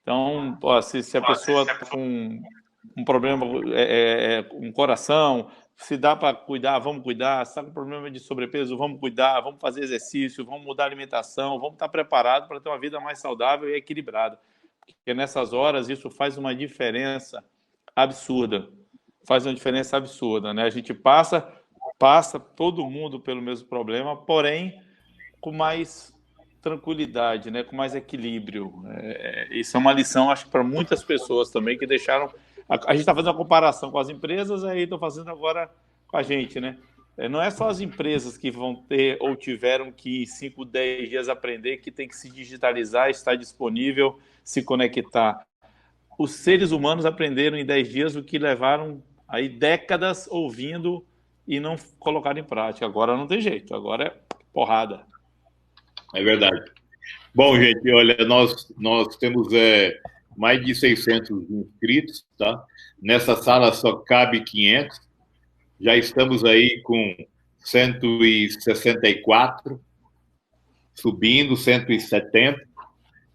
Então, pô, se a pessoa está com um problema com o coração, se dá para cuidar, vamos cuidar. Se está com problema de sobrepeso, vamos cuidar, vamos fazer exercício, vamos mudar a alimentação, vamos estar preparados para ter uma vida mais saudável e equilibrada. Porque nessas horas isso faz uma diferença absurda. Faz uma diferença absurda, né? A gente passa todo mundo pelo mesmo problema, porém com mais tranquilidade, né? Com mais equilíbrio. Isso é uma lição, acho que para muitas pessoas também que deixaram. A gente está fazendo uma comparação com as empresas, aí estou fazendo agora com a gente, né? Não é só as empresas que vão ter ou tiveram que em 5, 10 dias aprender que tem que se digitalizar, estar disponível, se conectar. Os seres humanos aprenderam em 10 dias o que levaram aí décadas ouvindo e não colocaram em prática. Agora não tem jeito, agora é porrada. É verdade. Bom, gente, olha, nós temos mais de 600 inscritos, tá? Nessa sala só cabe 500. Já estamos aí com 164, subindo, 170.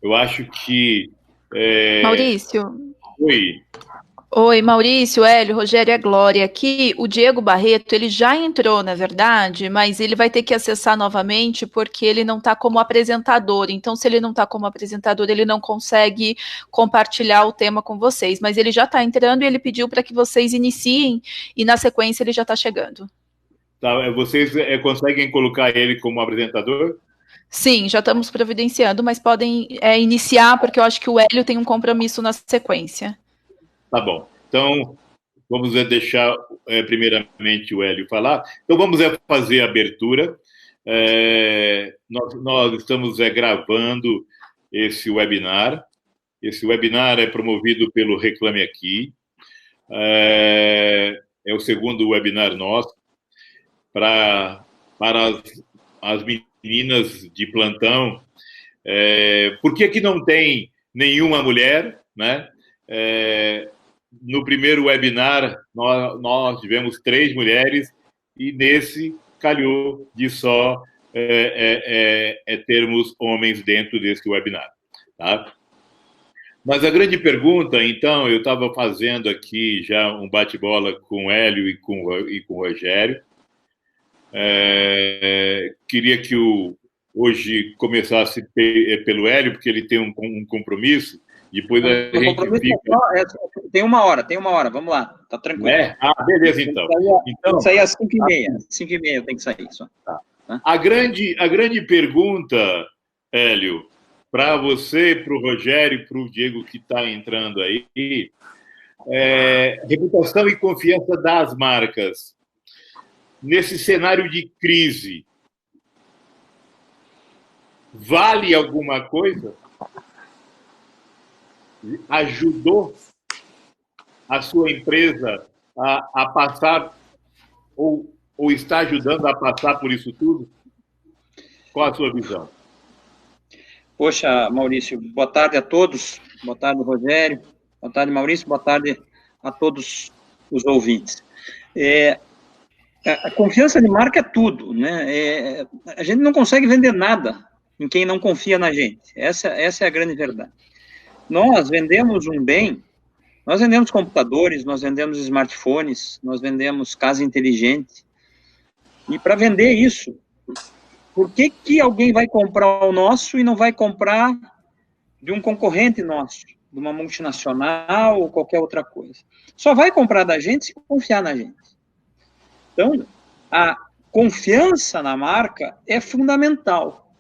Eu acho que... Maurício. Oi. Oi, Maurício, Hélio, Rogério e a Glória. Aqui, o Diego Barreto, ele já entrou, na verdade, mas ele vai ter que acessar novamente porque ele não está como apresentador. Então, se ele não está como apresentador, ele não consegue compartilhar o tema com vocês. Mas ele já está entrando e ele pediu para que vocês iniciem e, na sequência, ele já está chegando. Tá, vocês conseguem colocar ele como apresentador? Sim, já estamos providenciando, mas podem iniciar, porque eu acho que o Hélio tem um compromisso na sequência. Tá bom. Então, vamos deixar primeiramente o Hélio falar. Então, vamos fazer a abertura. Nós estamos gravando esse webinar. Esse webinar é promovido pelo Reclame Aqui. É o segundo webinar nosso para as meninas de plantão. Por que que não tem nenhuma mulher, né? No primeiro webinar, nós tivemos 3 mulheres e nesse calhou de só termos homens dentro desse webinar. Tá? Mas a grande pergunta, então, eu estava fazendo aqui já um bate-bola com o Hélio e com o Rogério. Queria que hoje começasse pelo Hélio, porque ele tem um compromisso. Depois a gente fica... Tem uma hora, vamos lá, tá tranquilo. Beleza, então. Tem que sair às 5h30, 5h30 tem que sair só. Tá. A grande pergunta, Hélio, para você, para o Rogério e para o Diego que está entrando aí, reputação e confiança das marcas. Nesse cenário de crise, vale alguma coisa? Ajudou a sua empresa a passar ou está ajudando a passar por isso tudo? Qual a sua visão? Poxa, Maurício, boa tarde a todos. Boa tarde, Rogério. Boa tarde, Maurício. Boa tarde a todos os ouvintes. A confiança de marca é tudo, né? A gente não consegue vender nada em quem não confia na gente. Essa é a grande verdade. Nós vendemos um bem, nós vendemos computadores, nós vendemos smartphones, nós vendemos casa inteligente. E para vender isso, por que alguém vai comprar o nosso e não vai comprar de um concorrente nosso, de uma multinacional ou qualquer outra coisa? Só vai comprar da gente se confiar na gente. Então, a confiança na marca é fundamental.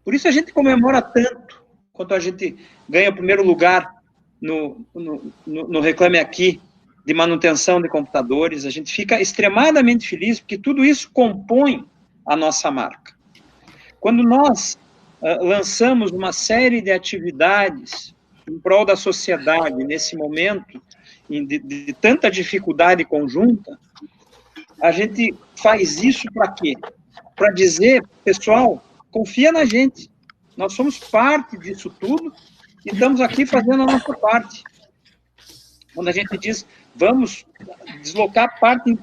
Por isso a gente comemora tanto quando a gente ganha o primeiro lugar no Reclame Aqui de manutenção de computadores. A gente fica extremadamente feliz porque tudo isso compõe a nossa marca. Quando nós lançamos uma série de atividades em prol da sociedade nesse momento de tanta dificuldade conjunta, a gente faz isso para quê? Para dizer, pessoal, confia na gente. Nós somos parte disso tudo e estamos aqui fazendo a nossa parte. Quando a gente diz, vamos deslocar parte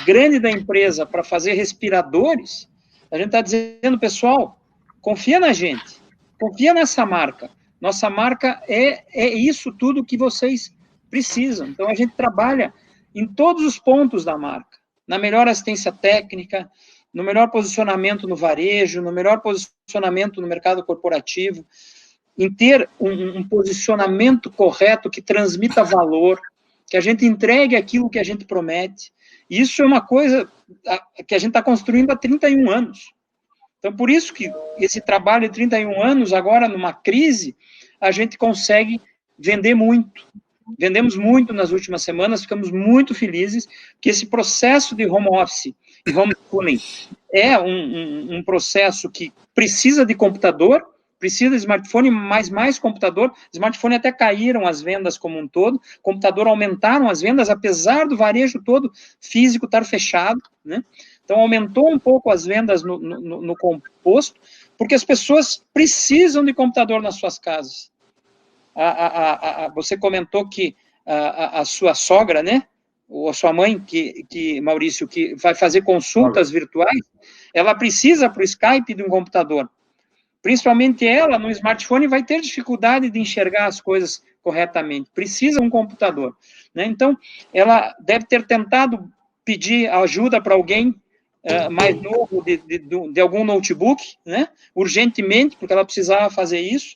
grande da empresa para fazer respiradores, a gente está dizendo, pessoal, confia na gente, confia nessa marca. Nossa marca é isso tudo que vocês precisam. Então, a gente trabalha em todos os pontos da marca, na melhor assistência técnica, no melhor posicionamento no varejo, no melhor posicionamento no mercado corporativo, em ter um posicionamento correto que transmita valor, que a gente entregue aquilo que a gente promete. Isso é uma coisa que a gente está construindo há 31 anos. Então, por isso que esse trabalho de 31 anos, agora numa crise, a gente consegue vender muito. Vendemos muito nas últimas semanas, ficamos muito felizes, que esse processo de home office e homeschooling é um processo que precisa de computador, precisa de smartphone, mas mais computador. Smartphone até caíram as vendas como um todo, computador aumentaram as vendas, apesar do varejo todo físico estar fechado, né? Então, aumentou um pouco as vendas no composto, porque as pessoas precisam de computador nas suas casas. Você comentou que a sua sogra, né, ou a sua mãe, Maurício, que vai fazer consultas virtuais, ela precisa para o Skype de um computador. Principalmente ela, no smartphone, vai ter dificuldade de enxergar as coisas corretamente. Precisa de um computador, né? Então, ela deve ter tentado pedir ajuda para alguém mais novo de algum notebook, né? Urgentemente, porque ela precisava fazer isso.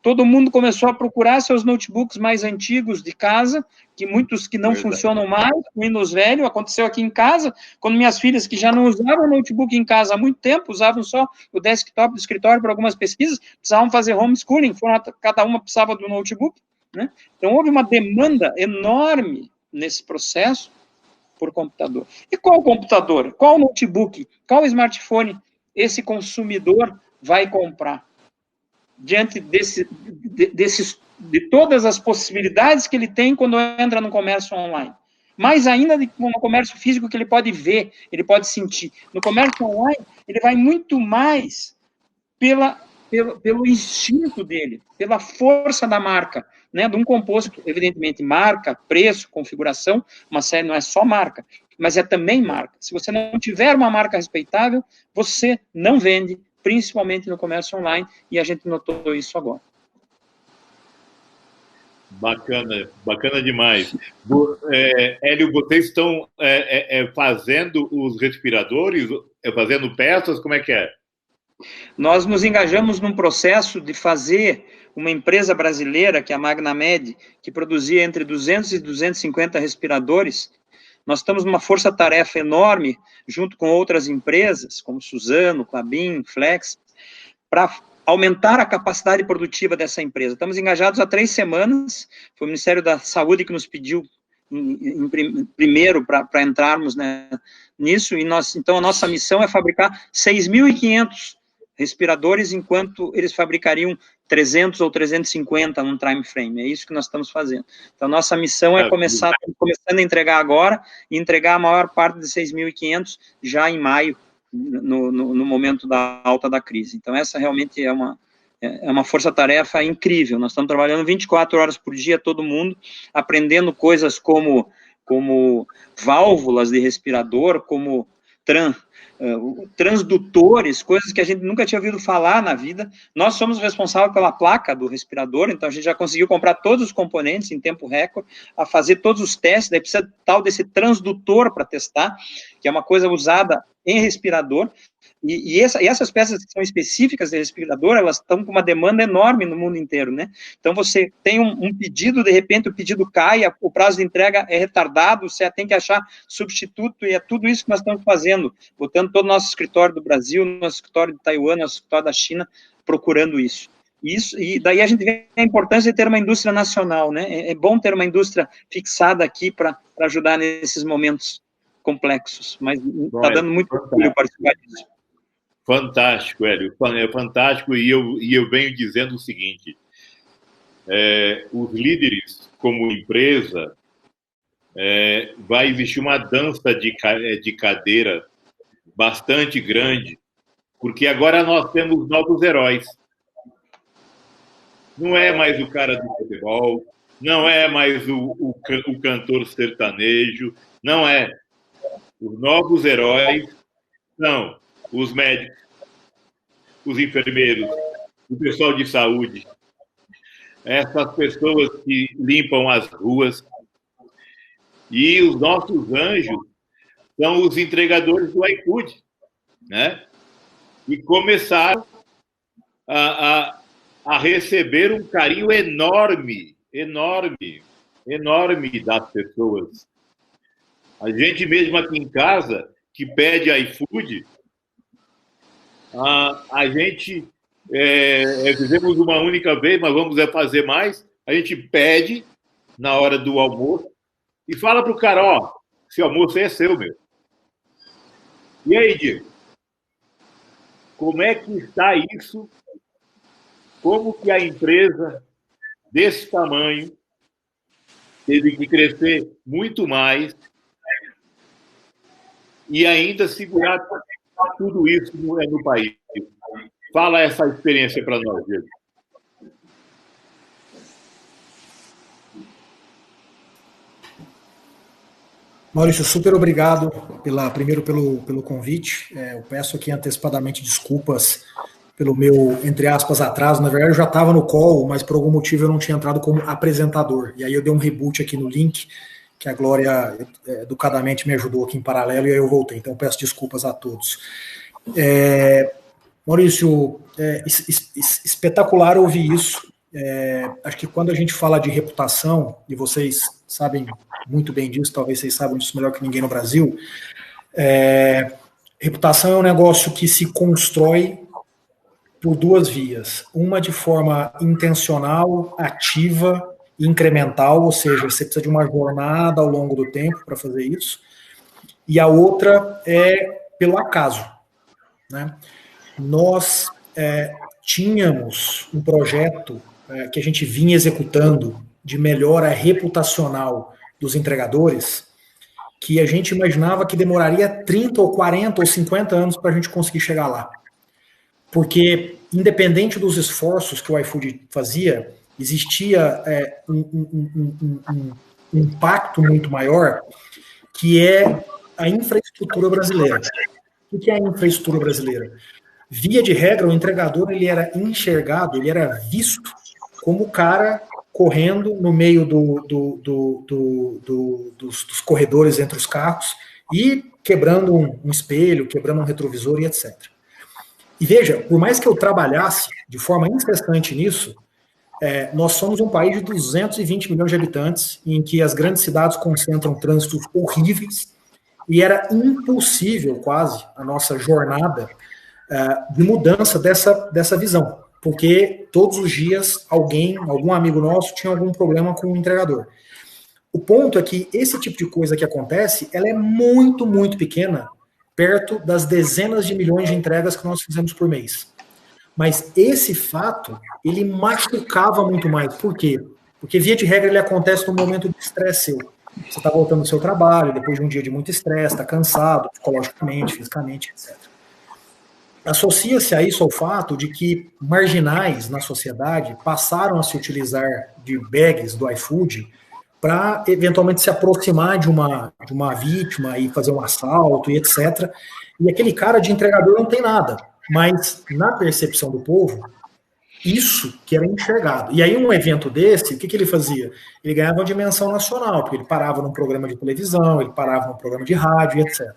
Todo mundo começou a procurar seus notebooks mais antigos de casa, que muitos que não funcionam mais, Windows velho, aconteceu aqui em casa, quando minhas filhas, que já não usavam notebook em casa há muito tempo, usavam só o desktop do escritório para algumas pesquisas, precisavam fazer homeschooling, cada uma precisava do notebook, né? Então, houve uma demanda enorme nesse processo por computador. E qual computador? Qual notebook? Qual smartphone esse consumidor vai comprar? Diante de todas as possibilidades que ele tem quando entra no comércio online. Mais ainda no comércio físico, que ele pode ver, ele pode sentir. No comércio online, ele vai muito mais pelo instinto dele, pela força da marca, né? De um composto, evidentemente, marca, preço, configuração, uma série não é só marca, mas é também marca. Se você não tiver uma marca respeitável, você não vende, principalmente no comércio online, e a gente notou isso agora. Bacana, bacana demais. Hélio, vocês estão fazendo os respiradores, fazendo peças, como é que é? Nós nos engajamos num processo de fazer uma empresa brasileira, que é a Magnamed, que produzia entre 200 e 250 respiradores. Nós estamos numa força-tarefa enorme, junto com outras empresas, como Suzano, Klabin, Flex, para aumentar a capacidade produtiva dessa empresa. Estamos engajados há 3 semanas, foi o Ministério da Saúde que nos pediu primeiro para entrarmos, né, nisso, e então a nossa missão é fabricar 6.500 respiradores, enquanto eles fabricariam 300 ou 350 num time frame. É isso que nós estamos fazendo. Então, nossa missão é começando a entregar agora, e entregar a maior parte de 6.500 já em maio, no momento da alta da crise. Então, essa realmente é uma força-tarefa incrível. Nós estamos trabalhando 24 horas por dia, todo mundo, aprendendo coisas como válvulas de respirador, como transdutores, coisas que a gente nunca tinha ouvido falar na vida. Nós somos responsáveis pela placa do respirador, então a gente já conseguiu comprar todos os componentes em tempo recorde, a fazer todos os testes, daí precisa tal desse transdutor para testar, que é uma coisa usada em respirador, e essas peças que são específicas de respirador, elas estão com uma demanda enorme no mundo inteiro, né? Então, você tem um pedido, de repente o pedido cai, o prazo de entrega é retardado, você tem que achar substituto, e é tudo isso que nós estamos fazendo, botando todo o nosso escritório do Brasil, nosso escritório de Taiwan, nosso escritório da China, procurando isso. E daí a gente vê a importância de ter uma indústria nacional, né? É bom ter uma indústria fixada aqui para ajudar nesses momentos complexos, mas está dando muito orgulho participar disso. Fantástico, Hélio, é fantástico, e eu venho dizendo o seguinte, os líderes como empresa, vai existir uma dança de cadeira bastante grande, porque agora nós temos novos heróis. Não é mais o cara do futebol, não é mais o cantor sertanejo, não é. Os novos heróis são os médicos, os enfermeiros, o pessoal de saúde, essas pessoas que limpam as ruas. E os nossos anjos são os entregadores do iFood, né? E começaram a receber um carinho enorme, enorme, enorme das pessoas. A gente mesmo aqui em casa, que pede iFood, a gente fizemos uma única vez, mas vamos fazer mais. A gente pede na hora do almoço e fala para o cara, ó, esse almoço é seu, meu. E aí, Diego? Como é que está isso? Como que a empresa desse tamanho teve que crescer muito mais e ainda segurar tudo isso no país? Fala essa experiência para nós, Diego. Maurício, super obrigado primeiro pelo convite. Eu peço aqui antecipadamente desculpas pelo meu, entre aspas, atraso. Na verdade, eu já estava no call, mas por algum motivo eu não tinha entrado como apresentador. E aí eu dei um reboot aqui no link, que a Glória educadamente me ajudou aqui em paralelo, e aí eu voltei. Então, peço desculpas a todos. Maurício, espetacular ouvir isso. Acho que quando a gente fala de reputação, e vocês sabem muito bem disso, talvez vocês saibam disso melhor que ninguém no Brasil, reputação é um negócio que se constrói por duas vias. Uma de forma intencional, ativa e incremental, ou seja, você precisa de uma jornada ao longo do tempo para fazer isso, e a outra é pelo acaso, né? Nós tínhamos um projeto que a gente vinha executando de melhora reputacional dos entregadores, que a gente imaginava que demoraria 30 ou 40 ou 50 anos para a gente conseguir chegar lá. Porque, independente dos esforços que o iFood fazia, existia um impacto muito maior, que é a infraestrutura brasileira. O que é a infraestrutura brasileira? Via de regra, o entregador ele era enxergado, ele era visto como o cara correndo no meio dos corredores entre os carros e quebrando um espelho, quebrando um retrovisor e etc. E veja, por mais que eu trabalhasse de forma incessante nisso, nós somos um país de 220 milhões de habitantes, em que as grandes cidades concentram trânsitos horríveis, e era impossível quase a nossa jornada de mudança dessa visão, porque todos os dias algum amigo nosso tinha algum problema com o entregador. O ponto é que esse tipo de coisa que acontece, ela é muito, muito pequena, perto das dezenas de milhões de entregas que nós fizemos por mês. Mas esse fato, ele machucava muito mais. Por quê? Porque, via de regra, ele acontece num momento de estresse seu. Você está voltando do seu trabalho, depois de um dia de muito estresse, está cansado, psicologicamente, fisicamente, etc. Associa-se a isso ao fato de que marginais na sociedade passaram a se utilizar de bags do iFood para eventualmente se aproximar de uma vítima e fazer um assalto e etc. E aquele cara de entregador não tem nada, mas na percepção do povo, isso que era enxergado. E aí um evento desse, o que ele fazia? Ele ganhava uma dimensão nacional, porque ele parava num programa de televisão, ele parava num programa de rádio e etc.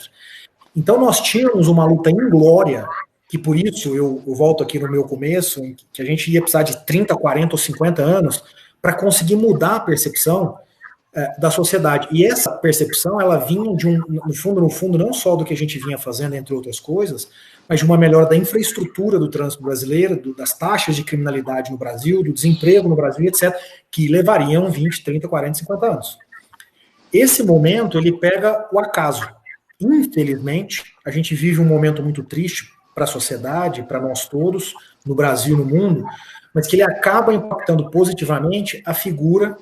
Então nós tínhamos uma luta inglória, que por isso eu volto aqui no meu começo, em que a gente ia precisar de 30, 40 ou 50 anos para conseguir mudar a percepção da sociedade. E essa percepção, ela vinha no fundo, não só do que a gente vinha fazendo, entre outras coisas, mas de uma melhora da infraestrutura do trânsito brasileiro, das taxas de criminalidade no Brasil, do desemprego no Brasil, etc., que levariam 20, 30, 40, 50 anos. Esse momento, ele pega o acaso. Infelizmente, a gente vive um momento muito triste para a sociedade, para nós todos, no Brasil e no mundo, mas que ele acaba impactando positivamente a figura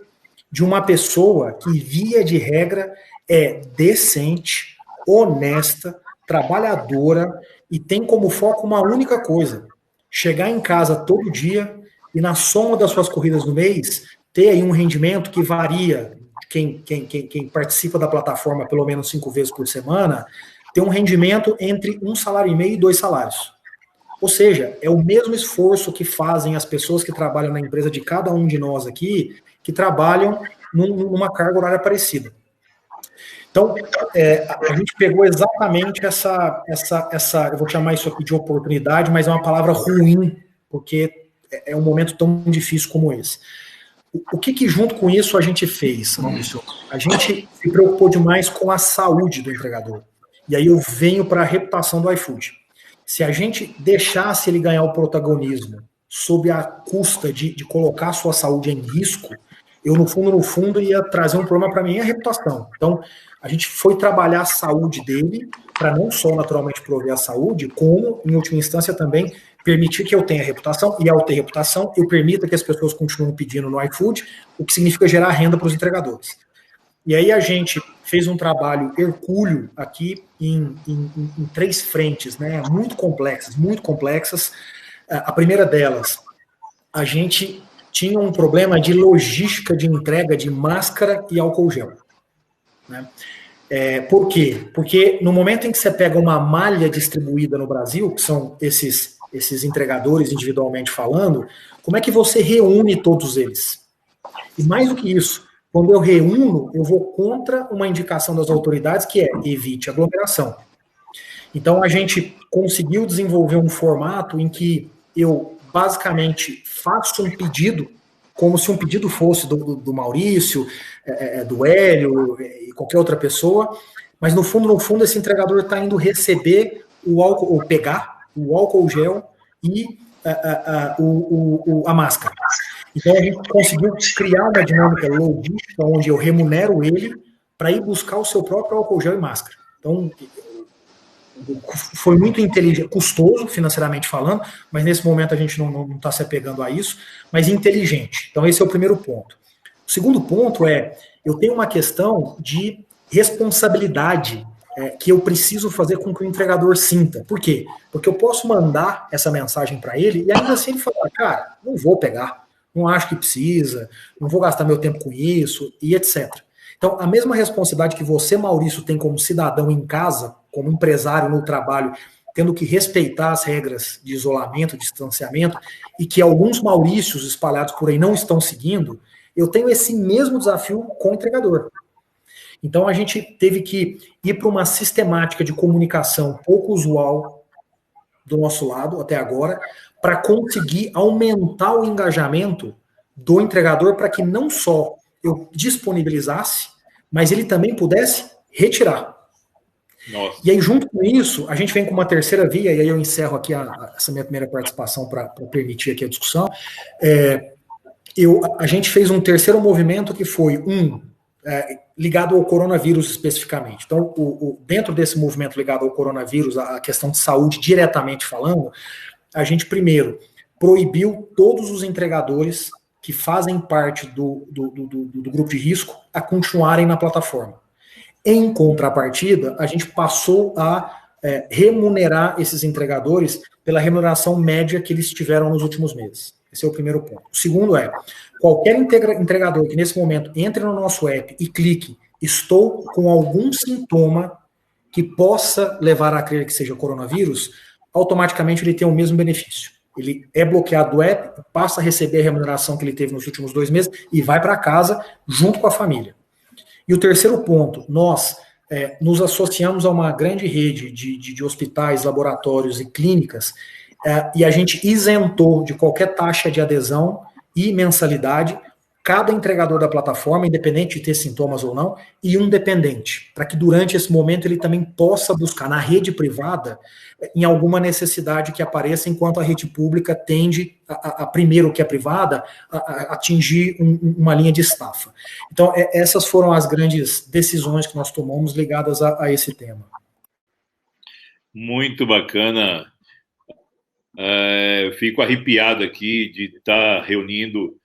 de uma pessoa que, via de regra, é decente, honesta, trabalhadora e tem como foco uma única coisa: chegar em casa todo dia e, na soma das suas corridas no mês, ter aí um rendimento que varia. Quem participa da plataforma pelo menos 5 vezes por semana, ter um rendimento entre 1,5 salário e 2 salários. Ou seja, é o mesmo esforço que fazem as pessoas que trabalham na empresa de cada um de nós aqui, que trabalham numa carga horária parecida. Então, a gente pegou exatamente essa, eu vou chamar isso aqui de oportunidade, mas é uma palavra ruim, porque é um momento tão difícil como esse. O que junto com isso a gente fez, Maurício? A gente se preocupou demais com a saúde do entregador. E aí eu venho para a reputação do iFood. Se a gente deixasse ele ganhar o protagonismo sob a custa de colocar a sua saúde em risco, eu, no fundo, ia trazer um problema para mim, a reputação. Então, a gente foi trabalhar a saúde dele, para não só naturalmente prover a saúde, como, em última instância, também permitir que eu tenha reputação, e ao ter reputação, eu permita que as pessoas continuem pedindo no iFood, o que significa gerar renda para os entregadores. E aí a gente fez um trabalho hercúleo aqui em 3 frentes, né, muito complexas. A primeira delas, a gente tinha um problema de logística de entrega de máscara e álcool gel. Né? Por quê? Porque no momento em que você pega uma malha distribuída no Brasil, que são esses entregadores individualmente falando, como é que você reúne todos eles? E mais do que isso, quando eu reúno, eu vou contra uma indicação das autoridades, que é evite aglomeração. Então, a gente conseguiu desenvolver um formato em que eu basicamente faço um pedido, como se um pedido fosse do Maurício, do Hélio e qualquer outra pessoa, mas no fundo esse entregador está indo receber o álcool, ou pegar o álcool gel e a máscara. Então a gente conseguiu criar uma dinâmica logística onde eu remunero ele para ir buscar o seu próprio álcool gel e máscara. Então foi muito inteligente, custoso financeiramente falando, mas nesse momento a gente não está se apegando a isso, mas inteligente. Então esse é o primeiro ponto. O segundo ponto eu tenho uma questão de responsabilidade que eu preciso fazer com que o entregador sinta. Por quê? Porque eu posso mandar essa mensagem para ele e ainda assim ele falar, cara, não vou pegar, não acho que precisa, não vou gastar meu tempo com isso, e etc. Então, a mesma responsabilidade que você, Maurício, tem como cidadão em casa, como empresário no trabalho, tendo que respeitar as regras de isolamento, distanciamento, e que alguns Maurícios espalhados por aí não estão seguindo, eu tenho esse mesmo desafio com o entregador. Então, a gente teve que ir para uma sistemática de comunicação pouco usual do nosso lado, até agora, para conseguir aumentar o engajamento do entregador para que não só eu disponibilizasse, mas ele também pudesse retirar. Nossa. E aí, junto com isso, a gente vem com uma terceira via, e aí eu encerro aqui essa minha primeira participação para permitir aqui a discussão. A gente fez um terceiro movimento que foi ligado ao coronavírus especificamente. Então, dentro desse movimento ligado ao coronavírus, a questão de saúde diretamente falando, a gente primeiro proibiu todos os entregadores que fazem parte do grupo de risco a continuarem na plataforma. Em contrapartida, a gente passou a remunerar esses entregadores pela remuneração média que eles tiveram nos últimos meses. Esse é o primeiro ponto. O segundo qualquer entregador que nesse momento entre no nosso app e clique, estou com algum sintoma que possa levar a crer que seja coronavírus, automaticamente ele tem o mesmo benefício. Ele é bloqueado do app, passa a receber a remuneração que ele teve nos últimos 2 meses e vai para casa junto com a família. E o terceiro ponto, nós nos associamos a uma grande rede de hospitais, laboratórios e clínicas, e a gente isentou de qualquer taxa de adesão e mensalidade cada entregador da plataforma, independente de ter sintomas ou não, e um dependente, para que durante esse momento ele também possa buscar na rede privada em alguma necessidade que apareça, enquanto a rede pública tende, primeiro que a privada, a atingir uma linha de estafa. Então, essas foram as grandes decisões que nós tomamos ligadas a esse tema. Muito bacana. Eu fico arrepiado aqui de estar reunindo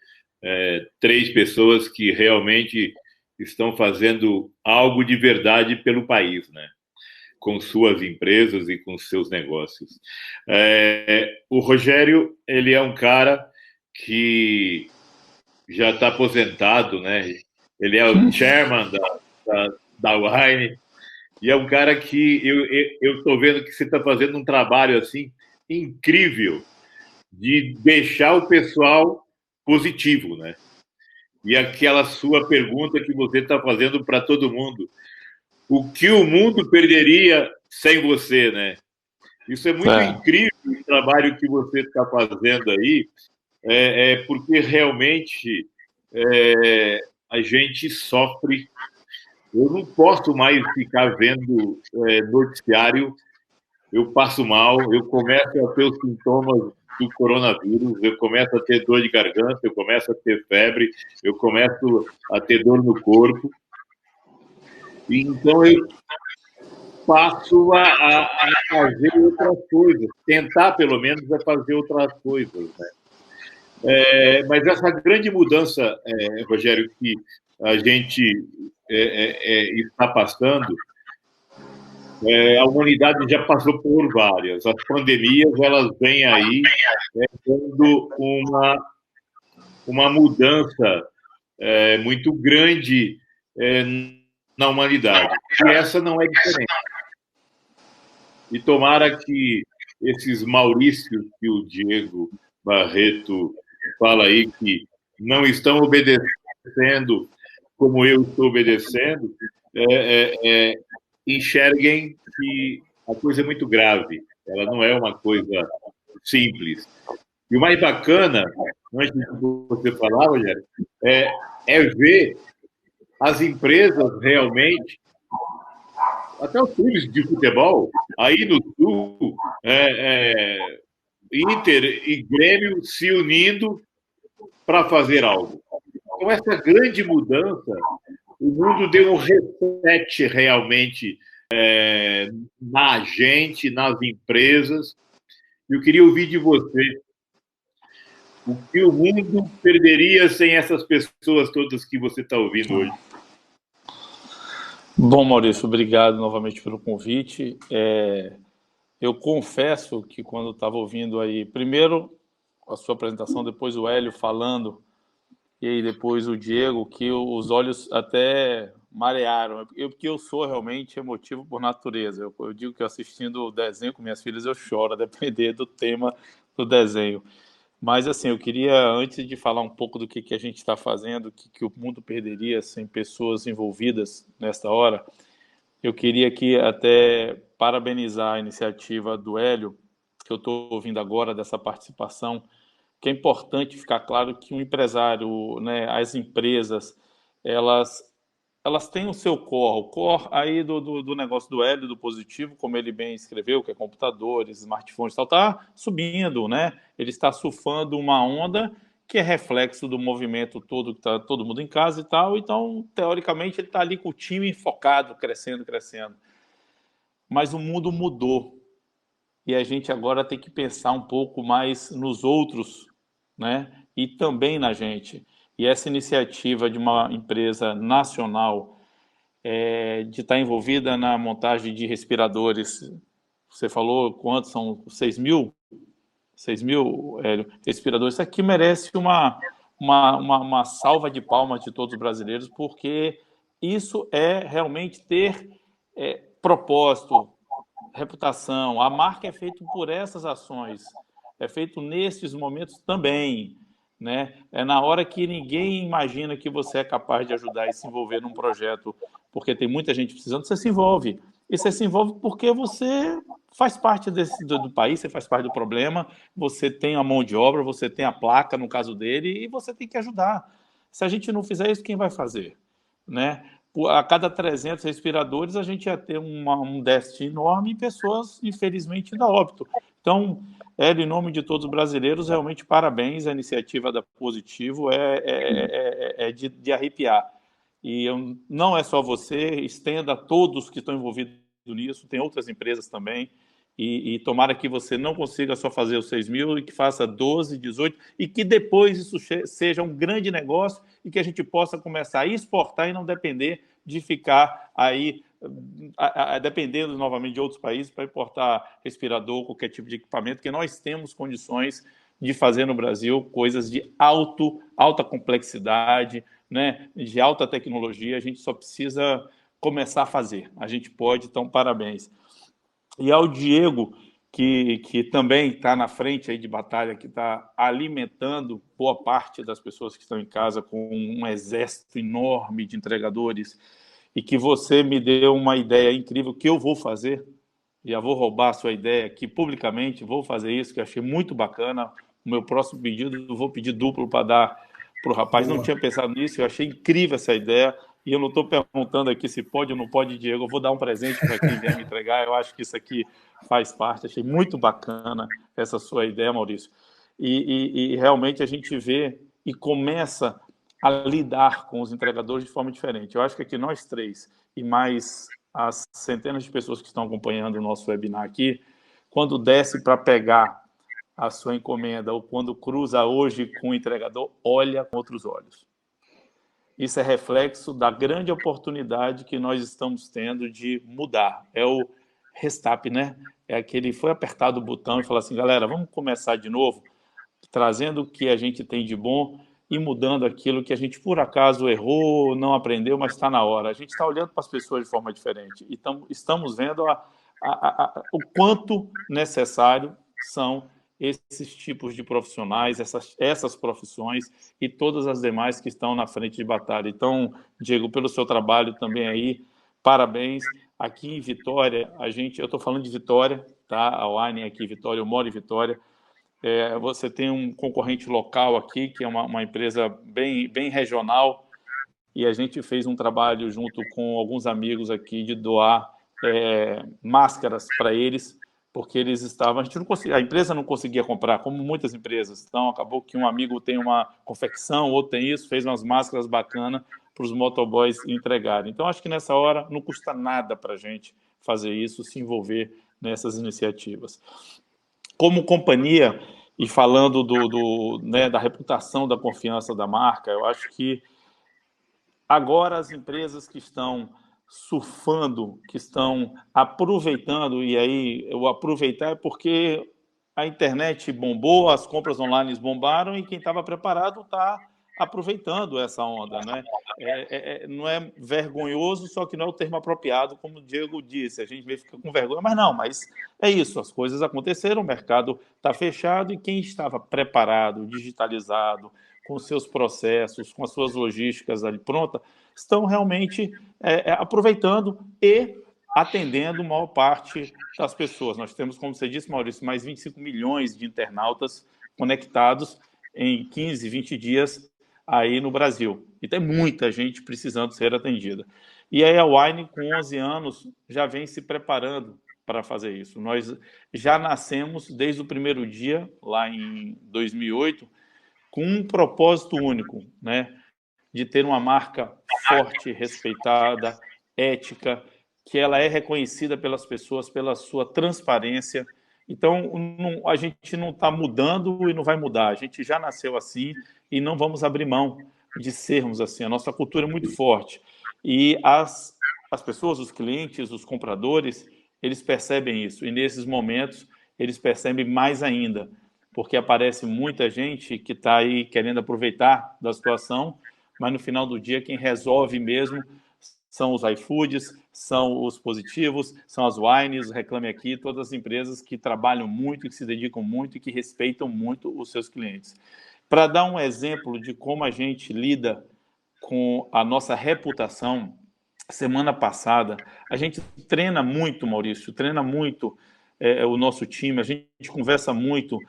3 pessoas que realmente estão fazendo algo de verdade pelo país, né? Com suas empresas e com seus negócios. O Rogério, ele é um cara que já está aposentado, né? Ele é o chairman da Wine, e é um cara que eu estou vendo que você está fazendo um trabalho assim incrível de deixar o pessoal positivo, né? E aquela sua pergunta que você está fazendo para todo mundo: o que o mundo perderia sem você, né? Isso é muito incrível, o trabalho que você está fazendo aí, porque realmente a gente sofre. Eu não posso mais ficar vendo noticiário. Eu passo mal, eu começo a ter os sintomas do coronavírus, eu começo a ter dor de garganta, eu começo a ter febre, eu começo a ter dor no corpo. E então eu passo a fazer outras coisas, tentar pelo menos fazer outras coisas, né? Mas essa grande mudança, Rogério, que a gente está passando, a humanidade já passou por várias. As pandemias, elas vêm aí dando uma mudança muito grande na humanidade. E essa não é diferente. E tomara que esses Maurícios que o Diego Barreto fala aí, que não estão obedecendo como eu estou obedecendo, enxerguem que a coisa é muito grave. Ela não é uma coisa simples. E o mais bacana, antes de você falar, Rogério, é ver as empresas realmente, até os clubes de futebol, aí no Sul, Inter e Grêmio se unindo para fazer algo. Com essa grande mudança, o mundo deu um reset realmente na gente, nas empresas. Eu queria ouvir de você o que o mundo perderia sem essas pessoas todas que você está ouvindo hoje. Bom, Maurício, obrigado novamente pelo convite. Eu confesso que quando estava ouvindo aí, primeiro a sua apresentação, depois o Hélio falando, e aí depois o Diego, que os olhos até marearam, porque eu sou realmente emotivo por natureza. Eu digo que assistindo o desenho com minhas filhas eu choro, a depender do tema do desenho. Mas, assim, eu queria, antes de falar um pouco do que a gente está fazendo, o que o mundo perderia sem pessoas envolvidas nesta hora, eu queria aqui até parabenizar a iniciativa do Hélio, que eu estou ouvindo agora dessa participação, que é importante ficar claro que o empresário, né, as empresas, elas têm o seu core. O core aí do negócio do Hélio, do positivo, como ele bem escreveu, que é computadores, smartphones e tal, está subindo, né? Ele está surfando uma onda que é reflexo do movimento todo, que está todo mundo em casa e tal. Então, teoricamente, ele está ali com o time focado, crescendo. Mas o mundo mudou. E a gente agora tem que pensar um pouco mais nos outros, né? E também na gente. E essa iniciativa de uma empresa nacional de estar envolvida na montagem de respiradores, você falou quantos são? 6 mil? 6 mil, Hélio, respiradores. Isso aqui merece uma salva de palmas de todos os brasileiros, porque isso é realmente ter propósito, reputação. A marca é feita por essas ações, é feito nesses momentos também, né? É na hora que ninguém imagina que você é capaz de ajudar e se envolver num projeto, porque tem muita gente precisando, você se envolve. E você se envolve porque você faz parte do país, você faz parte do problema, você tem a mão de obra, você tem a placa, no caso dele, e você tem que ajudar. Se a gente não fizer isso, quem vai fazer? Né? A cada 300 respiradores, a gente ia ter um déficit enorme e pessoas, infelizmente, indo a óbito. Então, em nome de todos os brasileiros, realmente parabéns, a iniciativa da Positivo é de arrepiar. E não é só você, estenda a todos que estão envolvidos nisso, tem outras empresas também, e tomara que você não consiga só fazer os 6 mil e que faça 12, 18, e que depois isso seja um grande negócio e que a gente possa começar a exportar e não depender de ficar aí dependendo novamente de outros países para importar respirador, qualquer tipo de equipamento, que nós temos condições de fazer no Brasil coisas de alta complexidade, né, de alta tecnologia. A gente só precisa começar a fazer. A gente pode, então, parabéns. E ao Diego, que também está na frente aí de batalha, que está alimentando boa parte das pessoas que estão em casa com um exército enorme de entregadores, e que você me deu uma ideia incrível que eu vou fazer. Já vou roubar a sua ideia aqui publicamente, vou fazer isso, que eu achei muito bacana. O meu próximo pedido, eu vou pedir duplo para dar para o rapaz. Não tinha pensado nisso, eu achei incrível essa ideia. E eu não estou perguntando aqui se pode ou não pode, Diego. Eu vou dar um presente para quem vier me entregar. Eu acho que isso aqui faz parte. Achei muito bacana essa sua ideia, Maurício. E realmente a gente vê e começa a lidar com os entregadores de forma diferente. Eu acho que aqui nós três e mais as centenas de pessoas que estão acompanhando o nosso webinar aqui, quando desce para pegar a sua encomenda ou quando cruza hoje com o entregador, olha com outros olhos. Isso é reflexo da grande oportunidade que nós estamos tendo de mudar. É o restart, né? É aquele, foi apertado o botão e falou assim, galera, vamos começar de novo, trazendo o que a gente tem de bom e mudando aquilo que a gente, por acaso, errou, não aprendeu, mas está na hora. A gente está olhando para as pessoas de forma diferente e estamos vendo o quanto necessário são esses tipos de profissionais, essas profissões e todas as demais que estão na frente de batalha. Então, Diego, pelo seu trabalho também aí, parabéns. Aqui em Vitória, eu estou falando de Vitória, tá? A Wine aqui em Vitória, eu moro em Vitória. Você tem um concorrente local aqui, que é uma empresa bem regional, e a gente fez um trabalho junto com alguns amigos aqui de doar máscaras para eles, porque eles estavam... a empresa não conseguia comprar, como muitas empresas. Então, acabou que um amigo tem uma confecção, outro tem isso, fez umas máscaras bacanas para os motoboys entregarem. Então, acho que nessa hora não custa nada para a gente fazer isso, se envolver nessas iniciativas. Como companhia, e falando da reputação, da confiança da marca, eu acho que agora as empresas que estão surfando, que estão aproveitando, e aí o aproveitar é porque a internet bombou, as compras online bombaram e quem estava preparado está aproveitando essa onda, né? Não é vergonhoso, só que não é o termo apropriado, como o Diego disse, a gente fica com vergonha, mas é isso, as coisas aconteceram, o mercado está fechado e quem estava preparado, digitalizado, com seus processos, com as suas logísticas ali prontas, estão realmente aproveitando e atendendo a maior parte das pessoas. Nós temos, como você disse, Maurício, mais 25 milhões de internautas conectados em 15, 20 dias aí no Brasil. E tem muita gente precisando ser atendida. E aí a Wine, com 11 anos, já vem se preparando para fazer isso. Nós já nascemos desde o primeiro dia, lá em 2008, com um propósito único, né? De ter uma marca forte, respeitada, ética, que ela é reconhecida pelas pessoas pela sua transparência. Então, a gente não está mudando e não vai mudar. A gente já nasceu assim e não vamos abrir mão de sermos assim. A nossa cultura é muito forte. E as pessoas, os clientes, os compradores, eles percebem isso. E nesses momentos, eles percebem mais ainda, porque aparece muita gente que está aí querendo aproveitar da situação, mas no final do dia quem resolve mesmo são os iFoods, são os Positivos, são as Wines, o Reclame Aqui, todas as empresas que trabalham muito, que se dedicam muito e que respeitam muito os seus clientes. Para dar um exemplo de como a gente lida com a nossa reputação, semana passada, a gente treina muito, Maurício, treina muito o nosso time, a gente conversa muito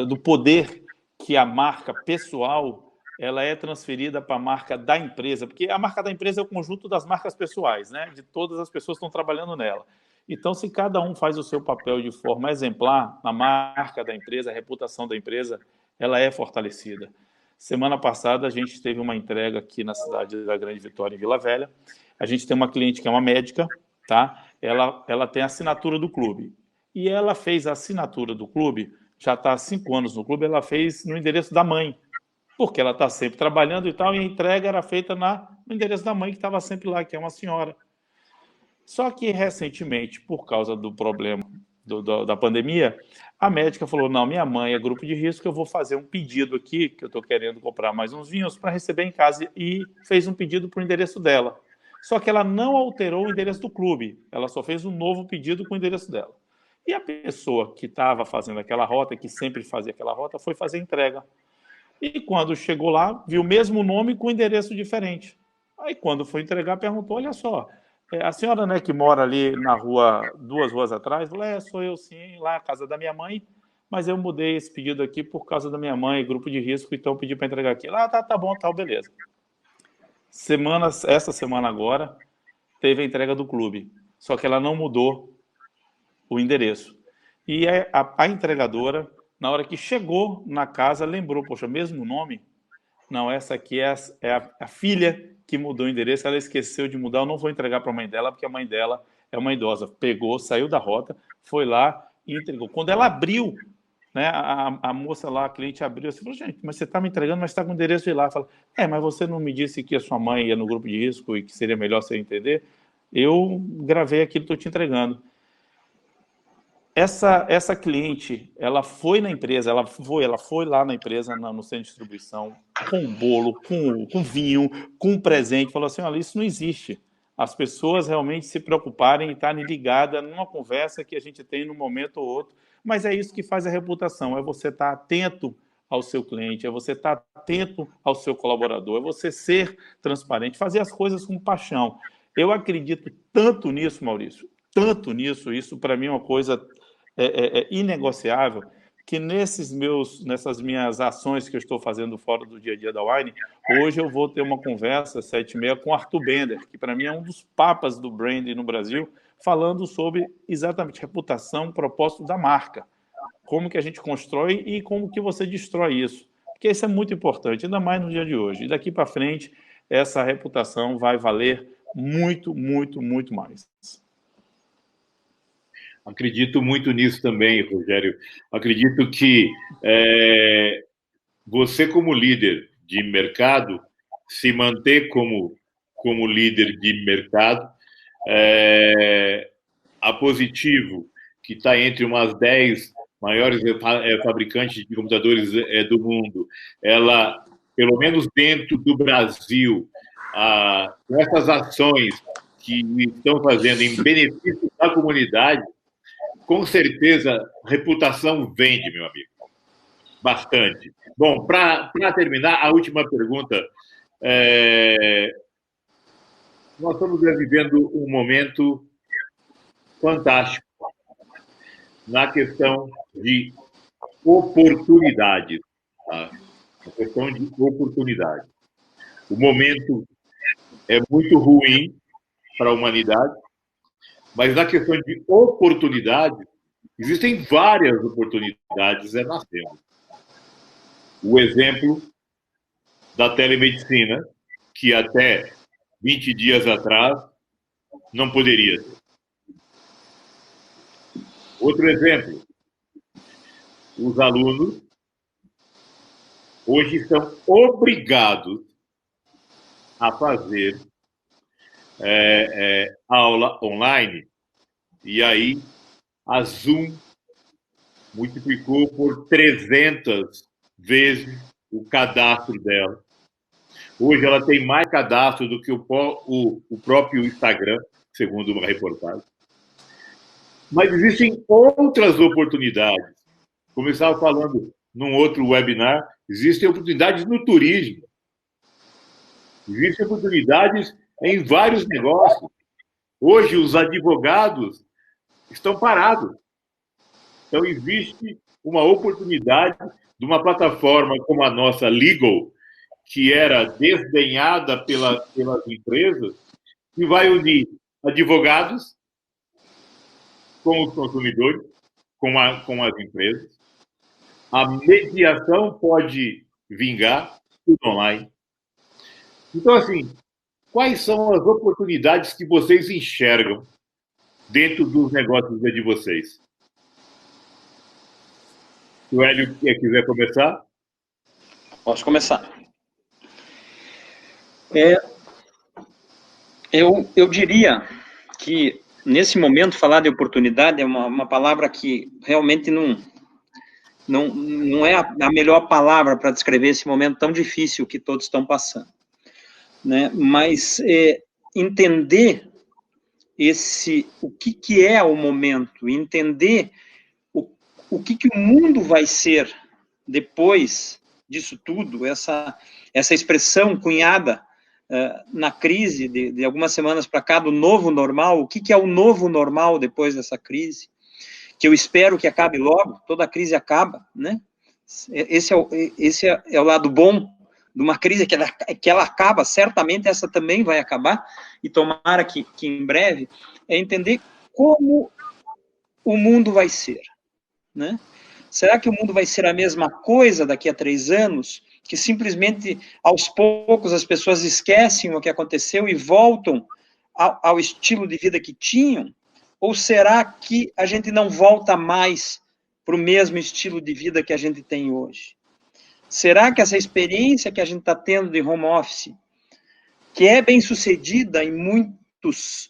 do poder que a marca pessoal ela é transferida para a marca da empresa, porque a marca da empresa é o conjunto das marcas pessoais, né? De todas as pessoas que estão trabalhando nela. Então, se cada um faz o seu papel de forma exemplar, a marca da empresa, a reputação da empresa, ela é fortalecida. Semana passada, a gente teve uma entrega aqui na cidade da Grande Vitória, em Vila Velha. A gente tem uma cliente que é uma médica, tá? Ela tem a assinatura do clube. E ela fez a assinatura do clube, já está há 5 anos no clube, ela fez no endereço da mãe, porque ela está sempre trabalhando e tal, e a entrega era feita no endereço da mãe, que estava sempre lá, que é uma senhora. Só que, recentemente, por causa do problema da pandemia, a médica falou, não, minha mãe é grupo de risco, eu vou fazer um pedido aqui, que eu estou querendo comprar mais uns vinhos para receber em casa, e fez um pedido para o endereço dela. Só que ela não alterou o endereço do clube, ela só fez um novo pedido com o endereço dela. E a pessoa que estava fazendo aquela rota, que sempre fazia aquela rota, foi fazer entrega. E quando chegou lá, viu o mesmo nome com endereço diferente. Aí, quando foi entregar, perguntou, olha só, a senhora, né, que mora ali na rua, 2 ruas atrás? Falei, sou eu sim, lá, a casa da minha mãe, mas eu mudei esse pedido aqui por causa da minha mãe, grupo de risco, então pedi para entregar aqui. Lá, tá bom, beleza. Essa semana agora, teve a entrega do clube, só que ela não mudou o endereço. E a entregadora, na hora que chegou na casa, lembrou, poxa, mesmo nome? Não, essa aqui é a filha que mudou o endereço, ela esqueceu de mudar, eu não vou entregar para a mãe dela, porque a mãe dela é uma idosa. Pegou, saiu da rota, foi lá e entregou. Quando ela abriu, né, a moça lá, a cliente abriu, assim, falou, gente, mas você está me entregando, mas está com o endereço de lá. Fala, mas você não me disse que a sua mãe ia no grupo de risco e que seria melhor você entender? Eu gravei aquilo que estou te entregando. Essa cliente, ela foi na empresa, ela foi lá na empresa, no centro de distribuição, com bolo, com vinho, com presente, falou assim, olha, isso não existe. As pessoas realmente se preocuparem em estarem ligadas numa conversa que a gente tem num momento ou outro, mas é isso que faz a reputação, é você estar atento ao seu cliente, é você estar atento ao seu colaborador, é você ser transparente, fazer as coisas com paixão. Eu acredito tanto nisso, Maurício, tanto nisso, isso para mim é uma coisa inegociável, que nessas minhas ações que eu estou fazendo fora do dia a dia da Wine, hoje eu vou ter uma conversa 7h30 com Arthur Bender, que para mim é um dos papas do branding no Brasil, falando sobre exatamente reputação, propósito da marca, como que a gente constrói e como que você destrói isso, porque isso é muito importante, ainda mais no dia de hoje, e daqui para frente essa reputação vai valer muito, muito, muito mais. Acredito muito nisso também, Rogério. Acredito que você, como líder de mercado, se manter como líder de mercado, a Positivo, que está entre umas 10 maiores fabricantes de computadores do mundo, ela, pelo menos dentro do Brasil, com essas ações que estão fazendo em benefício da comunidade, com certeza, reputação vende, meu amigo. Bastante. Bom, para terminar, a última pergunta. Nós estamos vivendo um momento fantástico na questão de oportunidades. Tá? A questão de oportunidade. O momento é muito ruim para a humanidade, mas na questão de oportunidade, existem várias oportunidades nascendo. O exemplo da telemedicina, que até 20 dias atrás não poderia ter. Outro exemplo, os alunos hoje são obrigados a fazer aula online, e aí a Zoom multiplicou por 300 vezes o cadastro dela. Hoje ela tem mais cadastro do que o próprio Instagram, segundo uma reportagem. Mas existem outras oportunidades. Como eu estava falando num outro webinar, existem oportunidades no turismo. Existem oportunidades em vários negócios. Hoje, os advogados estão parados. Então, existe uma oportunidade de uma plataforma como a nossa Legal, que era desdenhada pelas empresas, que vai unir advogados com os consumidores, com as empresas. A mediação pode vingar, tudo online. Então, assim, quais são as oportunidades que vocês enxergam dentro dos negócios de vocês? Se o Hélio quiser começar. Posso começar. Eu diria que, nesse momento, falar de oportunidade é uma palavra que realmente não é a melhor palavra para descrever esse momento tão difícil que todos estão passando, né? Mas entender o que é o momento, entender o que o mundo vai ser depois disso tudo, essa expressão cunhada na crise de algumas semanas para cá, do novo normal, o que é o novo normal depois dessa crise, que eu espero que acabe logo, toda crise acaba, né? Esse é o lado bom de uma crise, que ela acaba, certamente essa também vai acabar, e tomara que em breve, é entender como o mundo vai ser, né? Será que o mundo vai ser a mesma coisa daqui a 3 anos, que simplesmente, aos poucos, as pessoas esquecem o que aconteceu e voltam ao estilo de vida que tinham? Ou será que a gente não volta mais para o mesmo estilo de vida que a gente tem hoje? Será que essa experiência que a gente está tendo de home office, que é bem sucedida em muitos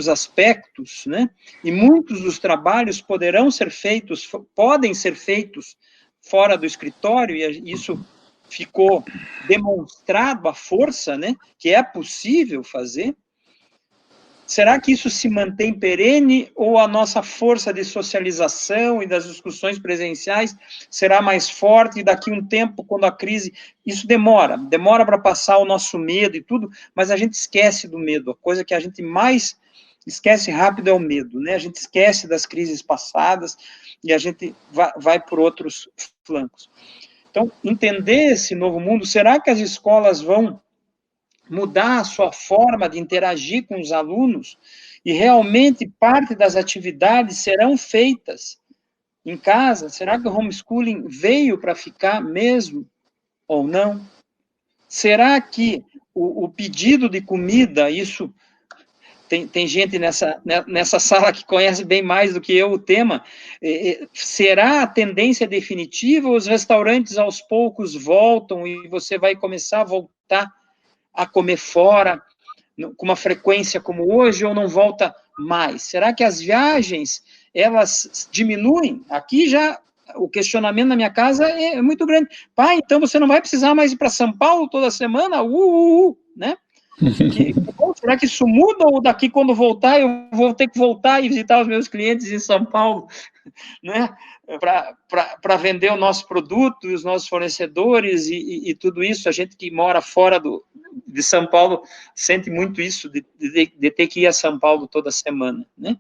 aspectos, né? E muitos dos trabalhos podem ser feitos fora do escritório, e isso ficou demonstrado a força, né? Que é possível fazer. Será que isso se mantém perene, ou a nossa força de socialização e das discussões presenciais será mais forte, e daqui a um tempo, quando a crise... Isso demora para passar o nosso medo e tudo, mas a gente esquece do medo. A coisa que a gente mais esquece rápido é o medo, né? A gente esquece das crises passadas e a gente vai por outros flancos. Então, entender esse novo mundo, será que as escolas vão mudar a sua forma de interagir com os alunos, e realmente parte das atividades serão feitas em casa? Será que o homeschooling veio para ficar mesmo, ou não? Será que o pedido de comida, isso tem gente nessa sala que conhece bem mais do que eu o tema, será a tendência definitiva, ou os restaurantes aos poucos voltam e você vai começar a voltar a comer fora com uma frequência como hoje, ou não volta mais? Será que as viagens, elas diminuem? Aqui já o questionamento na minha casa é muito grande. Pai, então você não vai precisar mais ir para São Paulo toda semana? Né? Será que isso muda, ou daqui quando voltar eu vou ter que voltar e visitar os meus clientes em São Paulo, né? Para vender o nosso produto, os nossos fornecedores e tudo isso? A gente que mora fora de São Paulo sente muito isso, de ter que ir a São Paulo toda semana, né?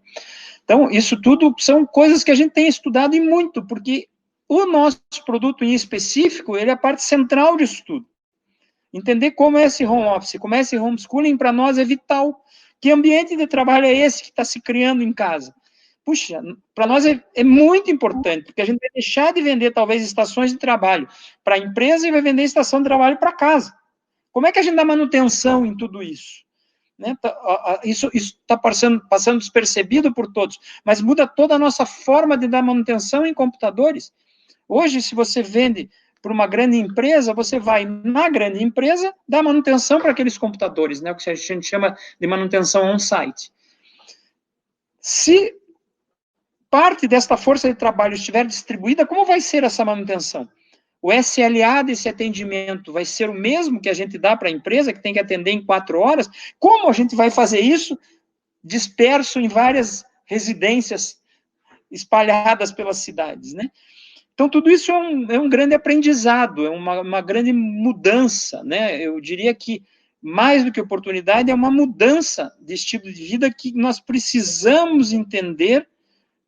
Então, isso tudo são coisas que a gente tem estudado e muito, porque o nosso produto em específico, ele é a parte central disso tudo. Entender como é esse home office, como é esse homeschooling, para nós é vital. Que ambiente de trabalho é esse que está se criando em casa? Puxa, para nós é muito importante, porque a gente vai deixar de vender, talvez, estações de trabalho para a empresa e vai vender estação de trabalho para casa. Como é que a gente dá manutenção em tudo isso? Né? Isso está passando despercebido por todos, mas muda toda a nossa forma de dar manutenção em computadores. Hoje, se você vende para uma grande empresa, você vai na grande empresa dar manutenção para aqueles computadores, né? O que a gente chama de manutenção on-site. Se parte desta força de trabalho estiver distribuída, como vai ser essa manutenção? O SLA desse atendimento vai ser o mesmo que a gente dá para a empresa, que tem que atender em 4 horas? Como a gente vai fazer isso disperso em várias residências espalhadas pelas cidades, né? Então, tudo isso é um grande aprendizado, é uma grande mudança, né? Eu diria que, mais do que oportunidade, é uma mudança de estilo de vida que nós precisamos entender